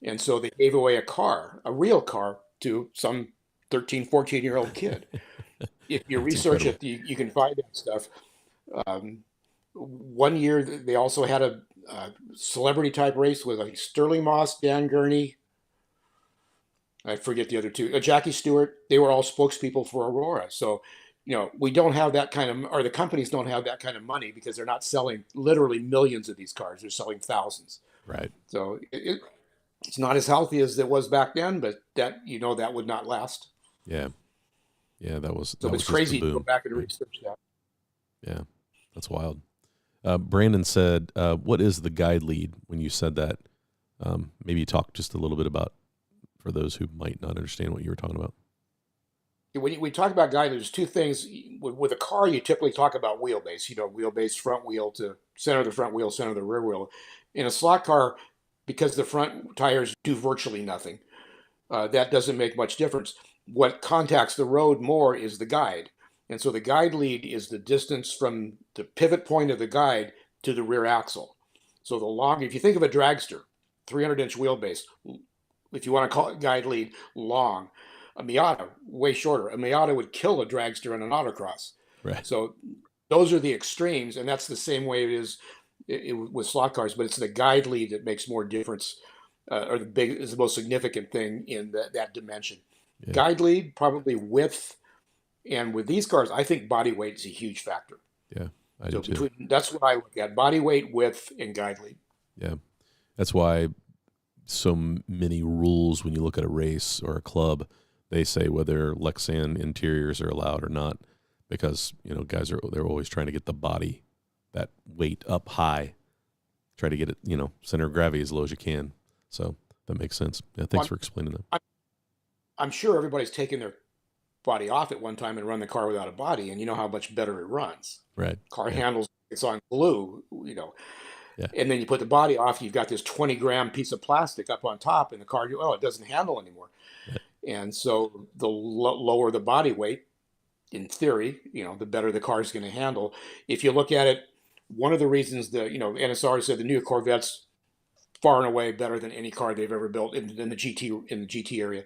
Yeah. And so they gave away a real car, to some 13, 14-year-old kid. If you research incredible. You can find that stuff. One year they also had a celebrity type race with like Sterling Moss, Dan Gurney. I forget the other 2. Jackie Stewart. They were all spokespeople for Aurora. So, we don't have that kind of, or the companies don't have that kind of money because they're not selling literally millions of these cars. They're selling thousands. Right. So it's not as healthy as it was back then, but that would not last. Yeah. Yeah, that was. So it's crazy to go back and research that. Yeah, that's wild. Brandon said, "What is the guide lead?" When you said that, maybe talk just a little bit about, for those who might not understand what you were talking about. When we talk about guide, there's 2 things. With a car, you typically talk about wheelbase. Wheelbase, front wheel to center of the front wheel, center of the rear wheel. In a slot car, because the front tires do virtually nothing, that doesn't make much difference. What contacts the road more is the guide. And so the guide lead is the distance from the pivot point of the guide to the rear axle. So if you think of a dragster, 300-inch wheelbase, if you want to call it guide lead, long. A Miata, way shorter. A Miata would kill a dragster in an autocross. Right. So those are the extremes, and that's the same way it is with slot cars, but it's the guide lead that makes more difference, is the most significant thing in that dimension. Yeah. Guide lead, probably width, and with these cars, I think body weight is a huge factor. Yeah, I do too. That's what I look at: body weight, width, and guide lead. Yeah, that's why so many rules when you look at a race or a club, they say whether Lexan interiors are allowed or not, because they're always trying to get the body, that weight up high, try to get it center of gravity as low as you can. So that makes sense. Yeah, thanks for explaining that. I'm sure everybody's taken their body off at one time and run the car without a body, and you know how much better it runs. Right. Car handles, it's on glue, Yeah. And then you put the body off, you've got this 20-gram piece of plastic up on top, and the car, it doesn't handle anymore. Yeah. And so the lower the body weight, in theory, the better the car is going to handle. If you look at it, one of the reasons NSR said the new Corvette's far and away better than any car they've ever built in the GT area.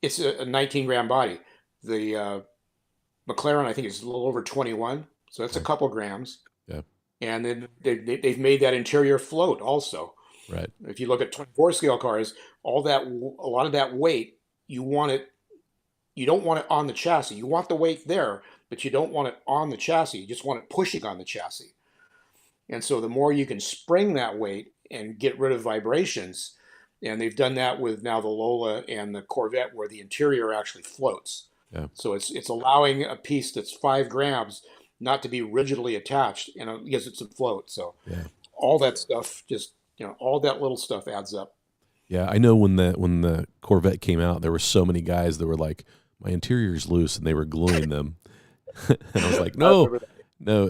It's a 19-gram body. The McLaren, I think, is a little over 21, so that's a couple grams. Yeah. And then they've made that interior float also. Right. If you look at 24 scale cars, a lot of that weight, you don't want it on the chassis. You want the weight there, but you don't want it on the chassis. You just want it pushing on the chassis. And so the more you can spring that weight and get rid of vibrations, and they've done that with now the Lola and the Corvette, where the interior actually floats. Yeah. So it's allowing a piece that's 5 grams not to be rigidly attached, and it gives it some float. So Yeah. all that stuff, just all that little stuff adds up. Yeah. I know when the Corvette came out, there were so many guys that were like, my interior's loose, and they were gluing them. And I was like, I no, remember that.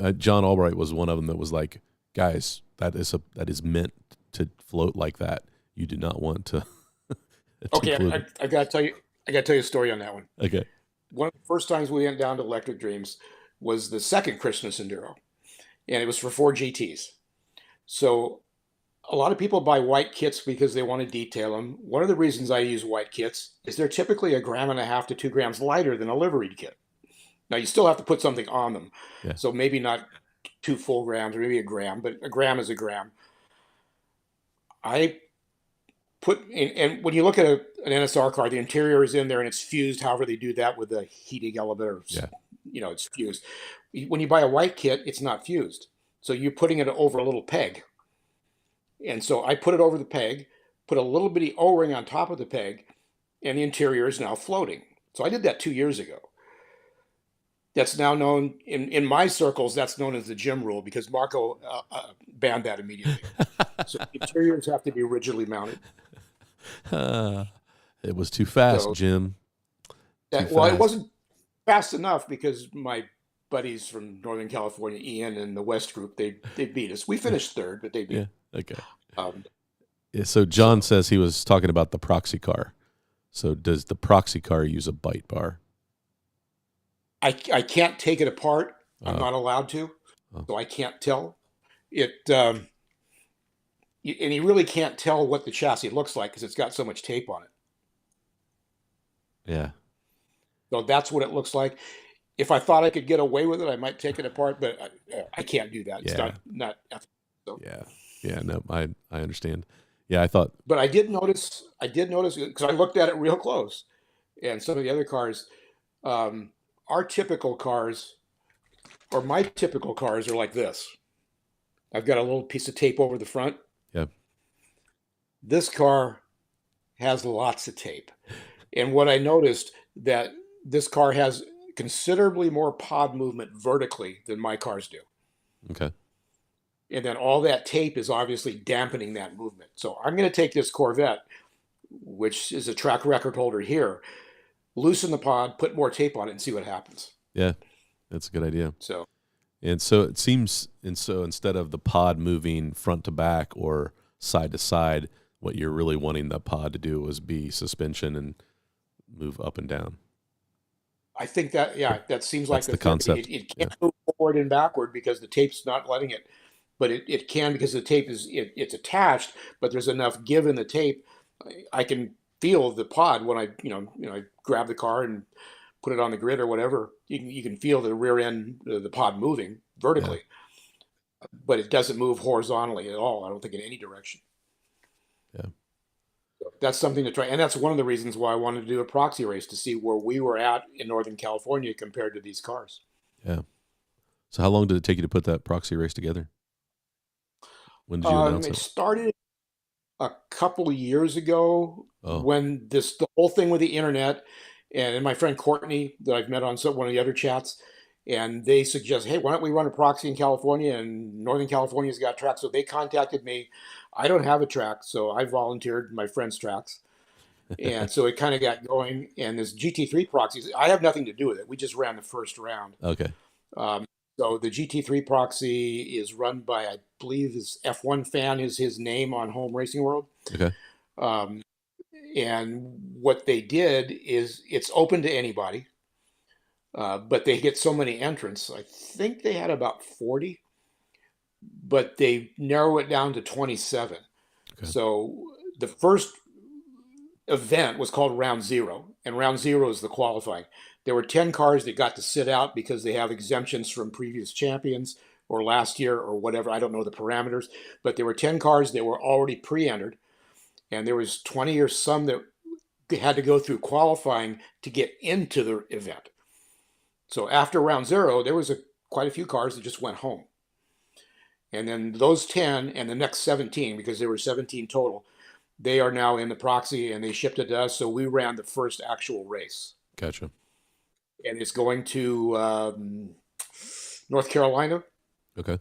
no. John Albright was one of them that was like, guys, that is meant to float like that. You do not want to, to Okay, glue I, them. I gotta tell you, a story on that one. Okay. One of the first times we went down to Electric Dreams was the second Christmas Enduro, and it was for 4 GTs. So a lot of people buy white kits because they want to detail them. One of the reasons I use white kits is they're typically 1.5 to 2 grams lighter than a liveried kit. Now you still have to put something on them, Yeah. so maybe not 2 full grams or maybe a gram, but a gram is a gram. I put in, and when you look at an NSR car, the interior is in there and it's fused. However they do that with a heating element, or Yeah. it's fused. When you buy a white kit, it's not fused, so you're putting it over a little peg. And so I put it over the peg, put a little bitty O-ring on top of the peg, and the interior is now floating. So I did that 2 years ago. That's now known in my circles. That's known as the gym rule because Marco banned that immediately. So interiors have to be rigidly mounted. Uh, it was too fast, So Jim. Too well, it fast. wasn't fast enough because my buddies from Northern California, Ian and the West Group, they beat us. We finished third, but they beat. Yeah. Okay. Um, Yeah, so John so says he was talking about the Proxy car. So does the Proxy car use a bite bar? I can't take it apart. I'm Uh, not allowed to, oh, so I can't tell it. And you really can't tell what the chassis looks like because it's got so much tape on it. yeah. So that's what it looks like. If I thought I could get away with it, I might take it apart, but I can't do that. It's Yeah. not ethical. So, Yeah. Yeah. No, I understand. Yeah, I thought. but I did notice because I looked at it real close, and some of the other cars, um, our typical cars or my typical cars are like this. I've got a little piece of tape over the front. Yeah. This car has lots of tape. And what I noticed that this car has considerably more pod movement vertically than my cars do. Okay. And then all that tape is obviously dampening that movement. So I'm going to take this Corvette, which is a track record holder here, loosen the pod, put more tape on it, and see what happens. Yeah, that's a good idea. So And so it seems, and so instead of the pod moving front to back or side to side, what you're really wanting the pod to do is be suspension and move up and down. I think that, yeah, that seems like That's the the theory. concept. It Yeah. can't move forward and backward because the tape's not letting it, but it can because the tape it's attached, but there's enough give in the tape. I can feel the pod when I grab the car and put it on the grid or whatever. You can feel the rear end the pod moving Yeah. vertically, but it doesn't move horizontally at all. I don't think in any direction. Yeah. So that's something to try, and that's one of the reasons why I wanted to do a proxy race to see where we were at in Northern California compared to these cars. Yeah. So how long did it take you to put that Proxy race together? When did you announce It it? started a couple of years ago Oh, when the whole thing with the internet and my friend Courtney that I've met on one of the other chats, and they suggest, hey, why don't we run a proxy in California? And Northern California's got tracks, so they contacted me. I don't have a track, so I volunteered my friend's tracks, and so it kind of got going. And this GT3 proxies, I have nothing to do with it. We just ran the first round. okay. Um, so the GT3 proxy is run by, I believe, his F1 fan is his name on Home Racing World. Okay. Um, and what they did is it's open to anybody, but they get so many entrants. I think they had about 40, but they narrow it down to 27. Okay. So the first event was called Round Zero, and Round Zero is the qualifying. There were 10 cars that got to sit out because they have exemptions from previous champions or last year or whatever. I don't know the parameters, but there were 10 cars that were already pre-entered, and there was 20 or some that had to go through qualifying to get into the event. So after Round Zero, there was quite a few cars that just went home. And then those 10 and the next 17, because there were 17 total, they are now in the proxy and they shipped it to us. So we ran the first actual race. Gotcha. and it's going to North Carolina. Okay.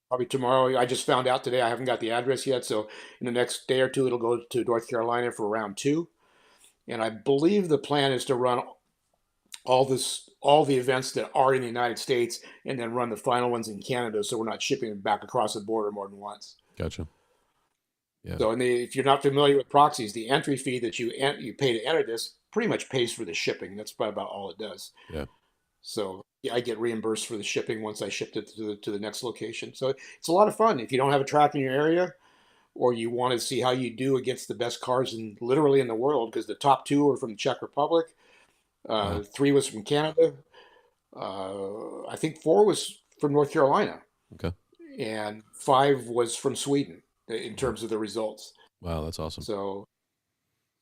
Probably tomorrow. I just found out today. I haven't got the address yet, so in the next day or two, it'll go to North Carolina for round two. And I believe the plan is to run all the events that are in the United States, and then run the final ones in Canada, so we're not shipping them back across the border more than once. Gotcha. Yeah. So, if you're not familiar with proxies, the entry fee that you pay to enter this pretty much pays for the shipping. That's about all it does. Yeah. So yeah, I get reimbursed for the shipping once I shipped it to the next location. So it's a lot of fun. If you don't have a track in your area, or you want to see how you do against the best cars literally in the world, because the top two are from the Czech Republic, Wow. 3 was from Canada, I think 4 was from North Carolina, Okay. and 5 was from Sweden in Mhm. terms of the results. Wow, that's awesome. So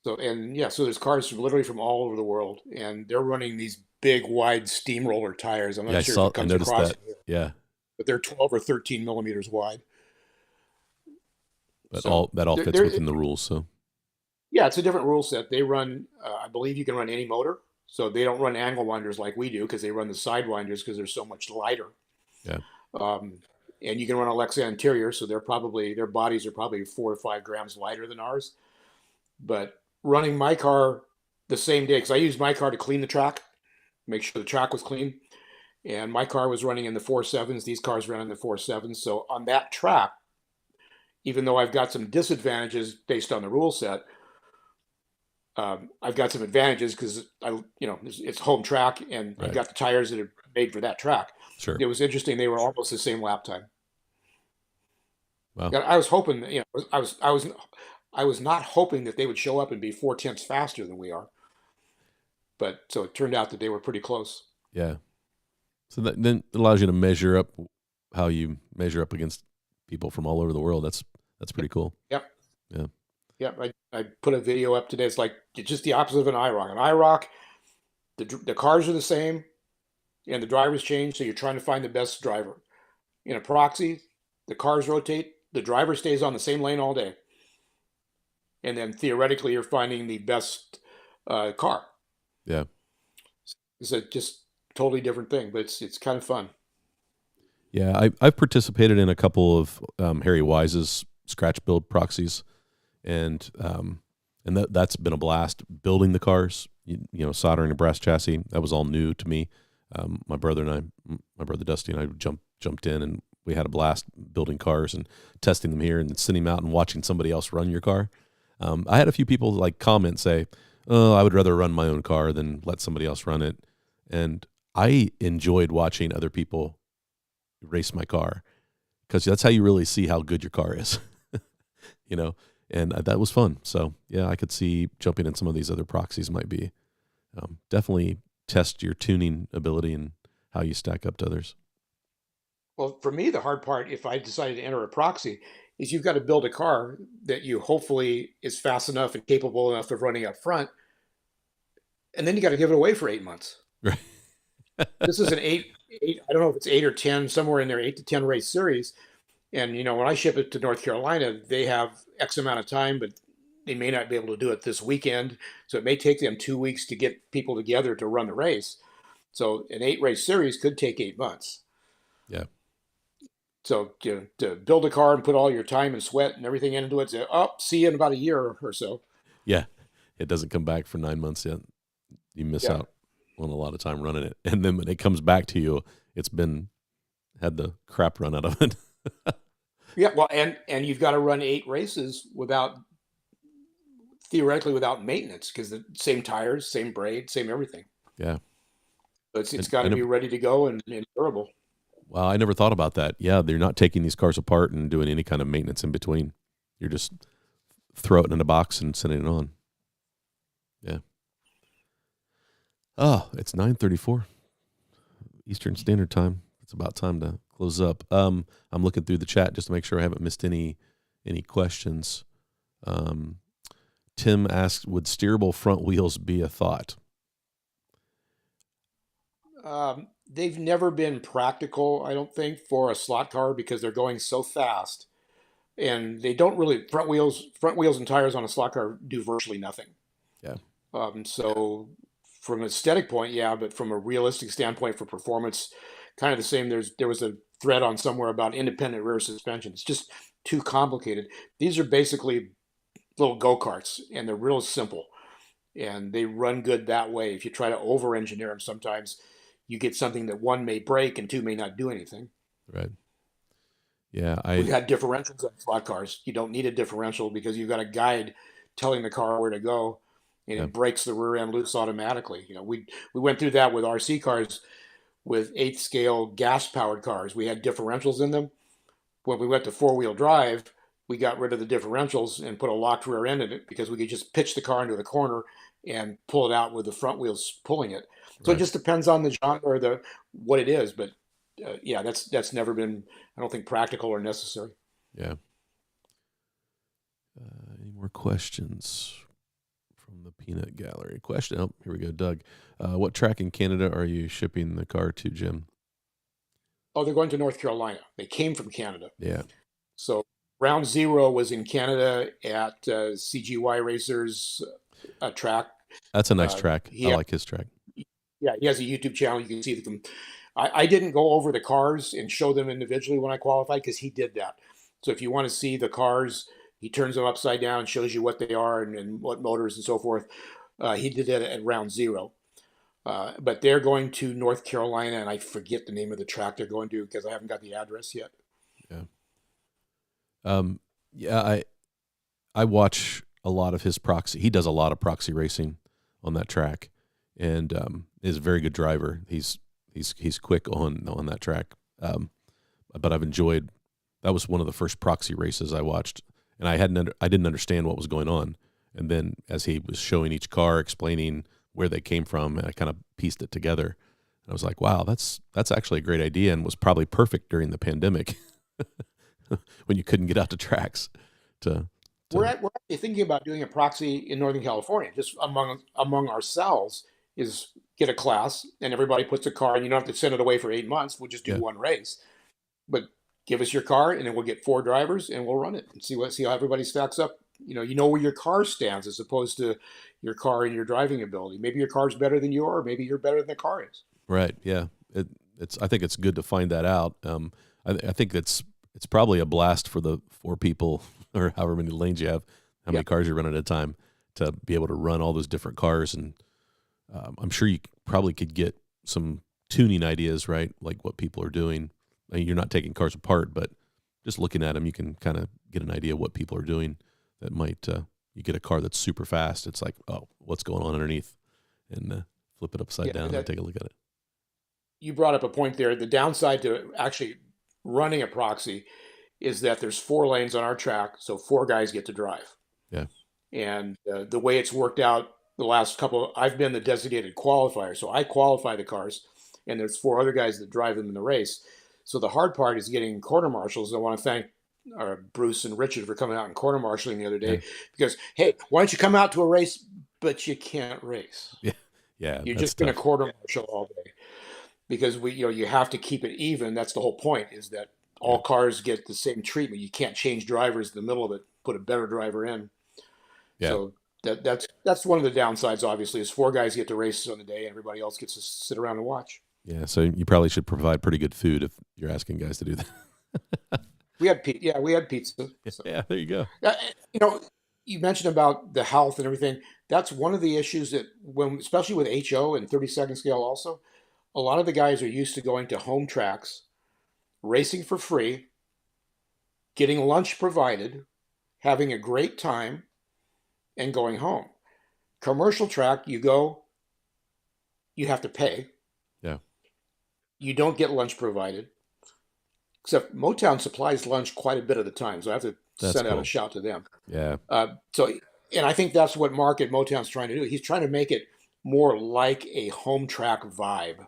and yeah, so there's cars from literally from all over the world, and they're running these big, wide steamroller tires. I'm Yeah, not sure if it I comes noticed across, that. Yeah. but they're 12 or 13 millimeters wide. But So that all fits they're within the rules, so yeah, it's a different rule set. They run, I believe you can run any motor. So they don't run angle winders like we do, because they run the side winders because they're so much lighter. yeah. Um, and you can run Alexa interior, so their bodies are probably 4 to 5 grams lighter than ours. But running my car the same day, because I used my car to clean the track, make sure the track was clean, and my car was running in the 4.7s. These cars ran in the 4.7s. So on that track, even though I've got some disadvantages based on the rule set, I've got some advantages because it's home track, and I've Right. got the tires that are made for that track. Sure. It was interesting; they were almost the same lap time. Wow. Yeah, I was hoping, I was not hoping that they would show up and be 4 tenths faster than we are, but so it turned out that they were pretty close. Yeah. So that then allows you to measure up how you measure up against people from all over the world. That's pretty cool. Yep, Yeah. yep. I put a video up today. It's like just the opposite of an IROC. An IROC, the cars are the same, and the drivers change, so you're trying to find the best driver. In a proxy, the cars rotate, the driver stays on the same lane all day, and then theoretically you're finding the best car. Yeah. It's a just totally different thing, but it's kind of fun. Yeah. I've participated in a couple of Harry Wise's scratch build proxies, and that's been a blast building the cars. Soldering a brass chassis, that was all new to me. My brother Dusty and I jumped in, and we had a blast building cars and testing them here, and then sending them out and watching somebody else run your car. I had a few people comment say, "Oh, I would rather run my own car than let somebody else run it," and I enjoyed watching other people race my car, because that's how you really see how good your car is, you know. And that was fun. So yeah, I could see jumping in some of these other proxies might be definitely test your tuning ability and how you stack up to others. Well, for me, the hard part, if I decided to enter a proxy, is you've got to build a car that you hopefully is fast enough and capable enough of running up front, and then you got to give it away for 8 months. Right. This is an eight. I don't know if it's 8 or 10, somewhere in there, 8 to 10 race series. And when I ship it to North Carolina, they have X amount of time, but they may not be able to do it this weekend. So it may take them 2 weeks to get people together to run the race. So an 8 race series could take 8 months. Yeah. So to build a car and put all your time and sweat and everything into it, say, oh, see you in about a year or so. Yeah. It doesn't come back for 9 months yet. You miss Yeah. out on a lot of time running it. And then when it comes back to you, it's had the crap run out of it. Yeah, well, and you've got to run 8 races theoretically without maintenance, because the same tires, same braid, same everything. Yeah. So it's got to be ready to go and durable. Wow, I never thought about that. Yeah, they're not taking these cars apart and doing any kind of maintenance in between. You're just throw it in a box and sending it on. Yeah. Oh, it's 9:34 Eastern Standard Time. It's about time to close up. I'm looking through the chat just to make sure I haven't missed any questions. Tim asked, would steerable front wheels be a thought? They've never been practical, I don't think, for a slot car, because they're going so fast, and they don't really front wheels and tires on a slot car do virtually nothing. Yeah. So from an aesthetic point, yeah, but from a realistic standpoint for performance, kind of the same. There was a thread on somewhere about independent rear suspension. It's just too complicated. These are basically little go-karts, and they're real simple, and they run good that way. If you try to over-engineer them, sometimes you get something that one may break and two may not do anything. Right. Yeah. We've had differentials on slot cars. You don't need a differential because you've got a guide telling the car where to go, and Yeah. it breaks the rear end loose automatically. We went through that with RC cars with eighth scale gas powered cars. We had differentials in them. When we went to four-wheel drive, we got rid of the differentials and put a locked rear end in it because we could just pitch the car into the corner and pull it out with the front wheels pulling it. So Right. it just depends on the genre or what it is. But yeah, that's never been, I don't think, practical or necessary. Yeah. Any more questions from the peanut gallery? Question. Oh, here we go, Doug. What track in Canada are you shipping the car to, Jim? Oh, they're going to North Carolina. They came from Canada. Yeah. So round zero was in Canada at CGY Racers track. That's a nice track. I Yeah, like his track. yeah, he has a YouTube channel. You can see them. I didn't go over the cars and show them individually when I qualified because he did that. So if you want to see the cars, he turns them upside down, shows you what they are and what motors and so forth. He did that at round zero. But they're going to North Carolina, and I forget the name of the track they're going to because I haven't got the address yet. Yeah. Yeah, I watch a lot of his Proxy. He does a lot of Proxy racing on that track, and is a very good driver. He's quick on that track. But I've enjoyed. That was one of the first Proxy races I watched, and I didn't understand what was going on. And then as he was showing each car, explaining where they came from, and I kind of pieced it together. And I was like, wow, that's actually a great idea, and was probably perfect during the pandemic when you couldn't get out to tracks. We're actually thinking about doing a Proxy in Northern California, just among ourselves, is get a class and everybody puts a car, and you don't have to send it away for 8 months. We'll just do one race, but give us your car, and then we'll get 4 drivers and we'll run it and see how everybody stacks up. You know where your car stands as opposed to your car and your driving ability. Maybe your car's better than you are, or maybe you're better than the car is. Right. Yeah. I think it's good to find that out. I think it's probably a blast for the 4 people or however many lanes you have, how many cars you run at a time, to be able to run all those different cars. And I'm sure you probably could get some tuning ideas, right? Like what people are doing. I mean, you're not taking cars apart, but just looking at them, you can kind of get an idea of what people are doing. That might, you get a car that's super fast. It's like, oh, what's going on underneath? And flip it upside down and take a look at it. You brought up a point there. The downside to actually running a Proxy is that there's 4 lanes on our track, so 4 guys get to drive. Yeah. And the way it's worked out the last couple, I've been the designated qualifier, so I qualify the cars, and there's 4 other guys that drive them in the race. So the hard part is getting quarter marshals. I want to thank Bruce and Richard for coming out and quarter marshaling the other day, because, hey, why don't you come out to a race, but you can't race. Yeah. You're just going to quarter marshal all day, because you have to keep it even. That's the whole point, is that all cars get the same treatment. You can't change drivers in the middle of it, put a better driver in. Yeah. So that's one of the downsides, obviously, is 4 guys get to races on the day and everybody else gets to sit around and watch. Yeah, so you probably should provide pretty good food if you're asking guys to do that. We had pizza. So. Yeah, there you go. You mentioned about the health and everything. That's one of the issues that, especially with HO and 32nd scale also, a lot of the guys are used to going to home tracks, racing for free, getting lunch provided, having a great time, and going home. Commercial track, you go, you have to pay. Yeah. You don't get lunch provided, except Motown supplies lunch quite a bit of the time, so I have to send out a shout to them. Yeah. And I think that's what Mark at Motown's trying to do. He's trying to make it more like a home track vibe.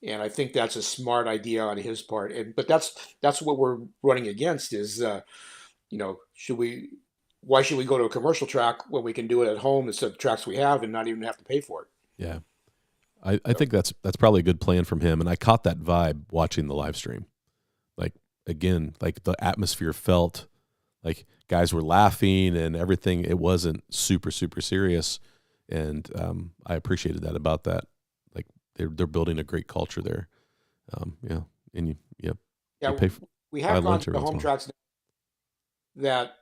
And I think that's a smart idea on his part. But that's what we're running against is, why should we go to a commercial track when we can do it at home instead of tracks we have and not even have to pay for it? Yeah. I think that's probably a good plan from him. And I caught that vibe watching the live stream. Like, again, like the atmosphere felt like guys were laughing and everything. It wasn't super, super serious. and I appreciated that about that. Like they're building a great culture there. Yeah, and you Yeah, pay we buy have gone lunch to every the once in home a while. tracks that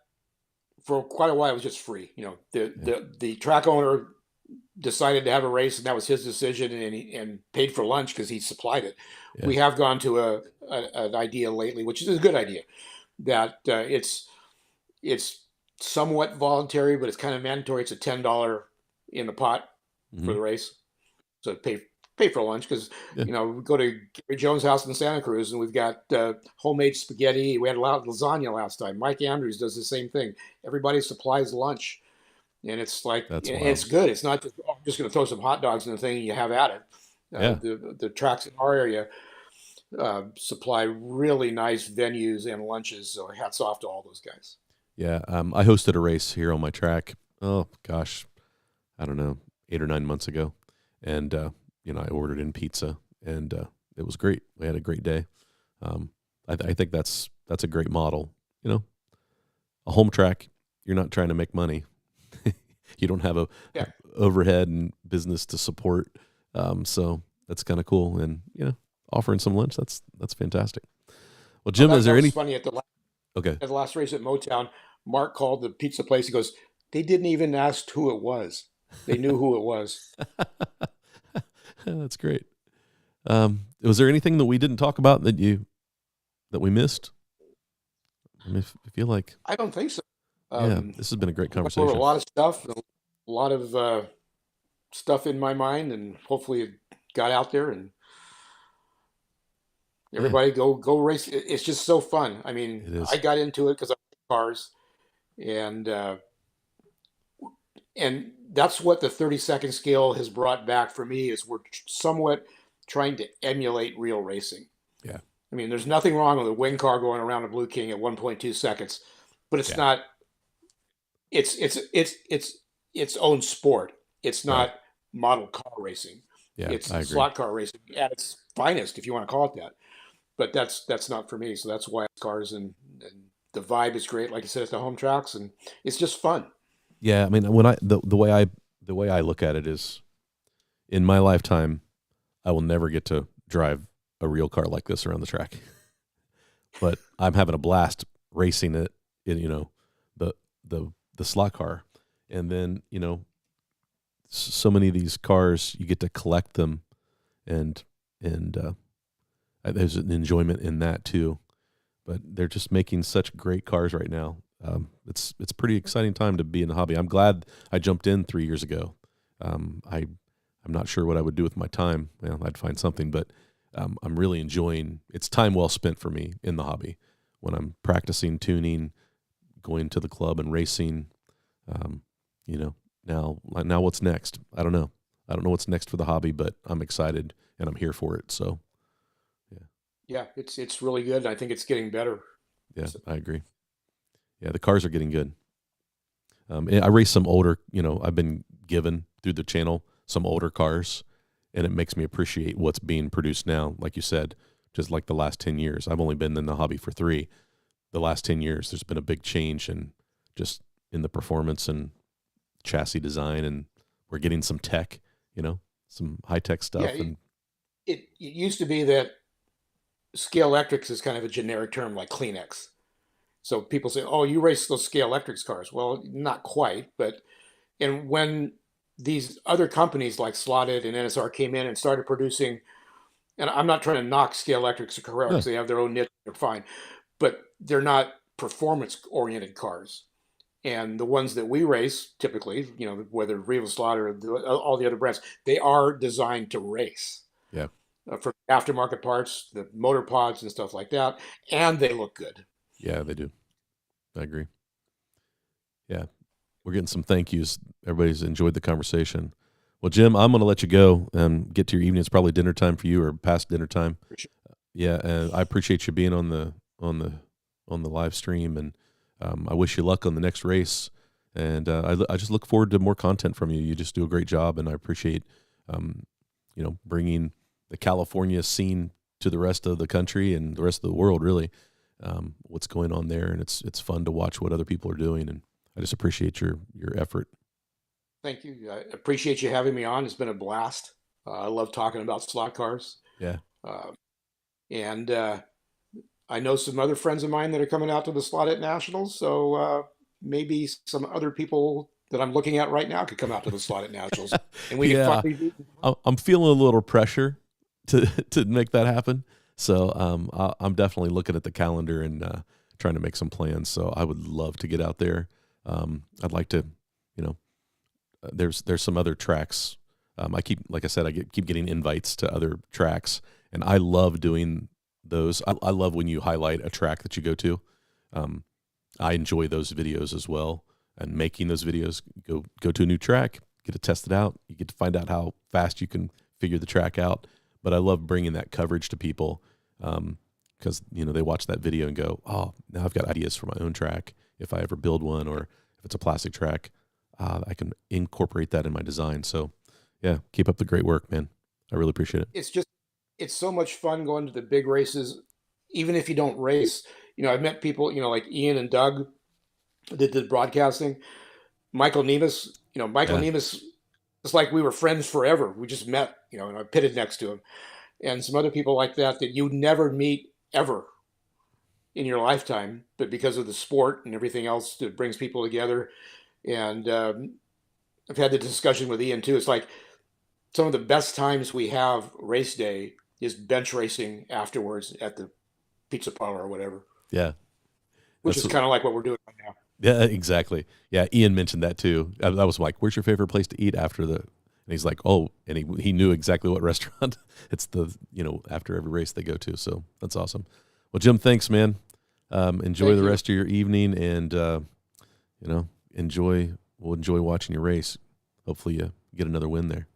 for quite a while it was just free. You know, Yeah, the track owner decided to have a race, and that was his decision, and and paid for lunch because he supplied it. yeah, We have gone to an idea lately, which is a good idea, that it's somewhat voluntary, but it's kind of mandatory. It's a $10 in the pot hmm for the race, so pay for lunch because yeah, we go to Gary Jones' house in Santa Cruz, and we've got homemade spaghetti. We had a lot of lasagna last time. Mike Andrews does the same thing. Everybody supplies lunch, and it's like that's wild. it's good. It's not just I'm just going to throw some hot dogs in the thing and you have at it. Yeah, The tracks in our area supply really nice venues and lunches. So hats off to all those guys. yeah. I hosted a race here on my track. Oh gosh, I don't know, 8 or 9 months ago, and I ordered in pizza, and it was great. We had a great day. Um, I think that's a great model. You know, a home track. You're not trying to make money. You don't have a Yeah. overhead and business to support. So that's kind of cool. And offering some lunch, that's fantastic. Well, Oh, Jim, is that there was any? funny Okay. at the last race at Motown. Mark called the pizza place. He goes, they didn't even ask who it was. They knew who it was. That's great. Was there anything that we didn't talk about that we missed? I mean, I feel like, I don't think so. yeah, this has been a great We went over a conversation. lot of stuff, a lot of stuff in my mind, and hopefully it got out there. And Yeah, everybody go race. It's just so fun. I mean, it I is. got into it because I like cars, and that's what the 30-second scale has brought back for me is we're somewhat trying to emulate real racing. Yeah, I mean, there's nothing wrong with a wing car going around a Blue King at 1.2 seconds, but it's yeah, not. It's its own sport. It's right. not model car racing. Yeah, It's I agree. slot car racing at its finest, if you want to call it that. But that's not for me. So that's why cars and the vibe is great. Like I said, at the home tracks, and it's just fun. Yeah, I mean, the way I look at it is, in my lifetime, I will never get to drive a real car like this around the track. But I'm having a blast racing it in the the slot car, and then so many of these cars you get to collect them, and and there's an enjoyment in that too. But they're just making such great cars right now. It's a pretty exciting time to be in the hobby. I'm glad I jumped in 3 years ago. I'm not sure what I would do with my time. Well, I'd find something, but I'm really enjoying. It's time well spent for me in the hobby when I'm practicing tuning, going to the club and racing. Um, now what's next? I don't know. I don't know what's next for the hobby, but I'm excited and I'm here for it. So yeah, Yeah, it's really good. I think it's getting better. yeah, So, I agree. Yeah, the cars are getting good. I race some older. I've been given through the channel some older cars, and it makes me appreciate what's being produced now. Like you said, just like the last 10 years. I've only been in the hobby for 3. The last 10 years, there's been a big change in just in the performance and chassis design, and we're getting some tech. Some high tech yeah, stuff, and it used to be that scale electrics is kind of a generic term like Kleenex. So people say, "Oh, you race those scale electrics cars." Well, not quite, but and when these other companies like Slotted and NSR came in and started producing, and I'm not trying to knock scale electrics or Carrera no, because they have their own niche, they're fine, but they're not performance oriented cars. And the ones that we race, typically, whether Riva Slot or all the other brands, they are designed to race yeah, for aftermarket parts, the motor pods and stuff like that, and they look good. yeah, they do. I agree. Yeah, we're getting some thank yous. Everybody's enjoyed the conversation. Well, Jim, I'm going to let you go and get to your evening. It's probably dinner time for you or past dinner time. For sure. Yeah, and I appreciate you being on the live stream, and I wish you luck on the next race. And I just look forward to more content from you. You just do a great job, and I appreciate um, bringing the California scene to the rest of the country and the rest of the world. Really, what's going on there, and it's fun to watch what other people are doing, and I just appreciate your effort. Thank you. I appreciate you having me on. It's been a blast. I love talking about slot cars. Yeah. Uh, and I know some other friends of mine that are coming out to the Slot at Nationals. So maybe some other people that I'm looking at right now could come out to the Slot at Nationals, and we could Yeah. finally. I'm feeling a little pressure to to make that happen. So I'm definitely looking at the calendar and trying to make some plans. So I would love to get out there. I'd like to, you know, there's some other tracks. I keep, like I said, keep getting invites to other tracks, and I love doing those. I love when you highlight a track that you go to. Um, I enjoy those videos as well, and making those videos. Go to a new track, get to test it out. You get to find out how fast you can figure the track out. But I love bringing that coverage to people because they watch that video and go, "Oh, now I've got ideas for my own track. If I ever build one, or if it's a plastic track, I can incorporate that in my design." So, yeah, keep up the great work, man. I really appreciate it. It's so much fun going to the big races, even if you don't race. I've met people, like Ian and Doug that did broadcasting. Michael Nevis, Michael Yeah, Nevis, it's like we were friends forever. We just met, and I pitted next to him. And some other people like that you'd never meet ever in your lifetime, but because of the sport and everything else that brings people together. And I've had the discussion with Ian too. It's like some of the best times we have race day is bench racing afterwards at the pizza parlor or whatever, yeah. which is kind of like what we're doing right now. Yeah, exactly. Yeah, Ian mentioned that too. I was like, "Where's your favorite place to eat after the?" And he's like, "Oh," and he knew exactly what restaurant. It's the after every race they go to. So that's awesome. Well, Jim, thanks, man. Enjoy Thank the you. rest of your evening, and enjoy. We'll enjoy watching your race. Hopefully, you get another win there.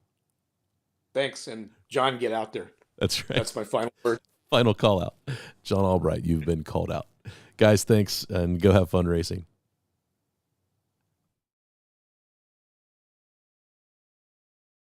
Thanks. And John, get out there. That's right. That's my final word. Final call out, John Albright. You've been called out, guys. Thanks, and go have fun racing.